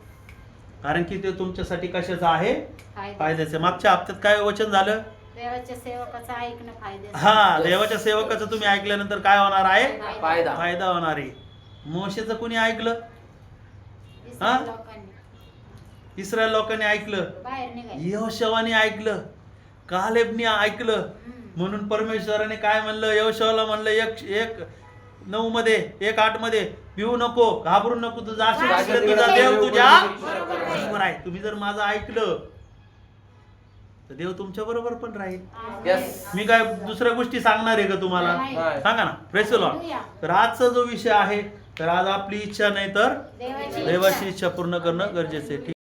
कारण की ते तुमच्यासाठी कशाचं आहे, फायदा. फायद्याचं. मागच्या हप्त्यात काय वचन झालं? देवाच्या सेवकाचं ऐकणं फायद्याचं. हा, देवाच्या सेवकाचं तुम्ही ऐकल्यानंतर काय होणार आहे? फायदा. फायदा होणार आहे. मोशेचं कुणी ऐकलं? इस्रायल हा? लोकांनी इस्रायल लोकांनी ऐकलं, बाहेर निघायचं. यहोशवाने ऐकलं, कालेबने ऐकलं. हम्म. म्हणून परमेश्वराने काय म्हणलं? यहोशवाला म्हणलं 1:9 मध्ये 1:8 मध्ये, भिवू नको, घाबरू नको, तुझा आशीर्वाद आशीर्वाद तुझा देव देव तुझ्या बरोबर आहे. बरोबर आहे. तुम्ही जर माझं ऐकलं तर देव तुमच्या बरोबर पण राहील. Yes. मी काय दुसऱ्या गोष्टी सांगणार आहे का तुम्हाला? नाही. सांगा ना. Praise the Lord. हालेलुया. तर आजचा जो विषय आहे, तर आज आपली इच्छा नाही तर देवाची देवाची इच्छा पूर्ण करणं गरजेचं आहे.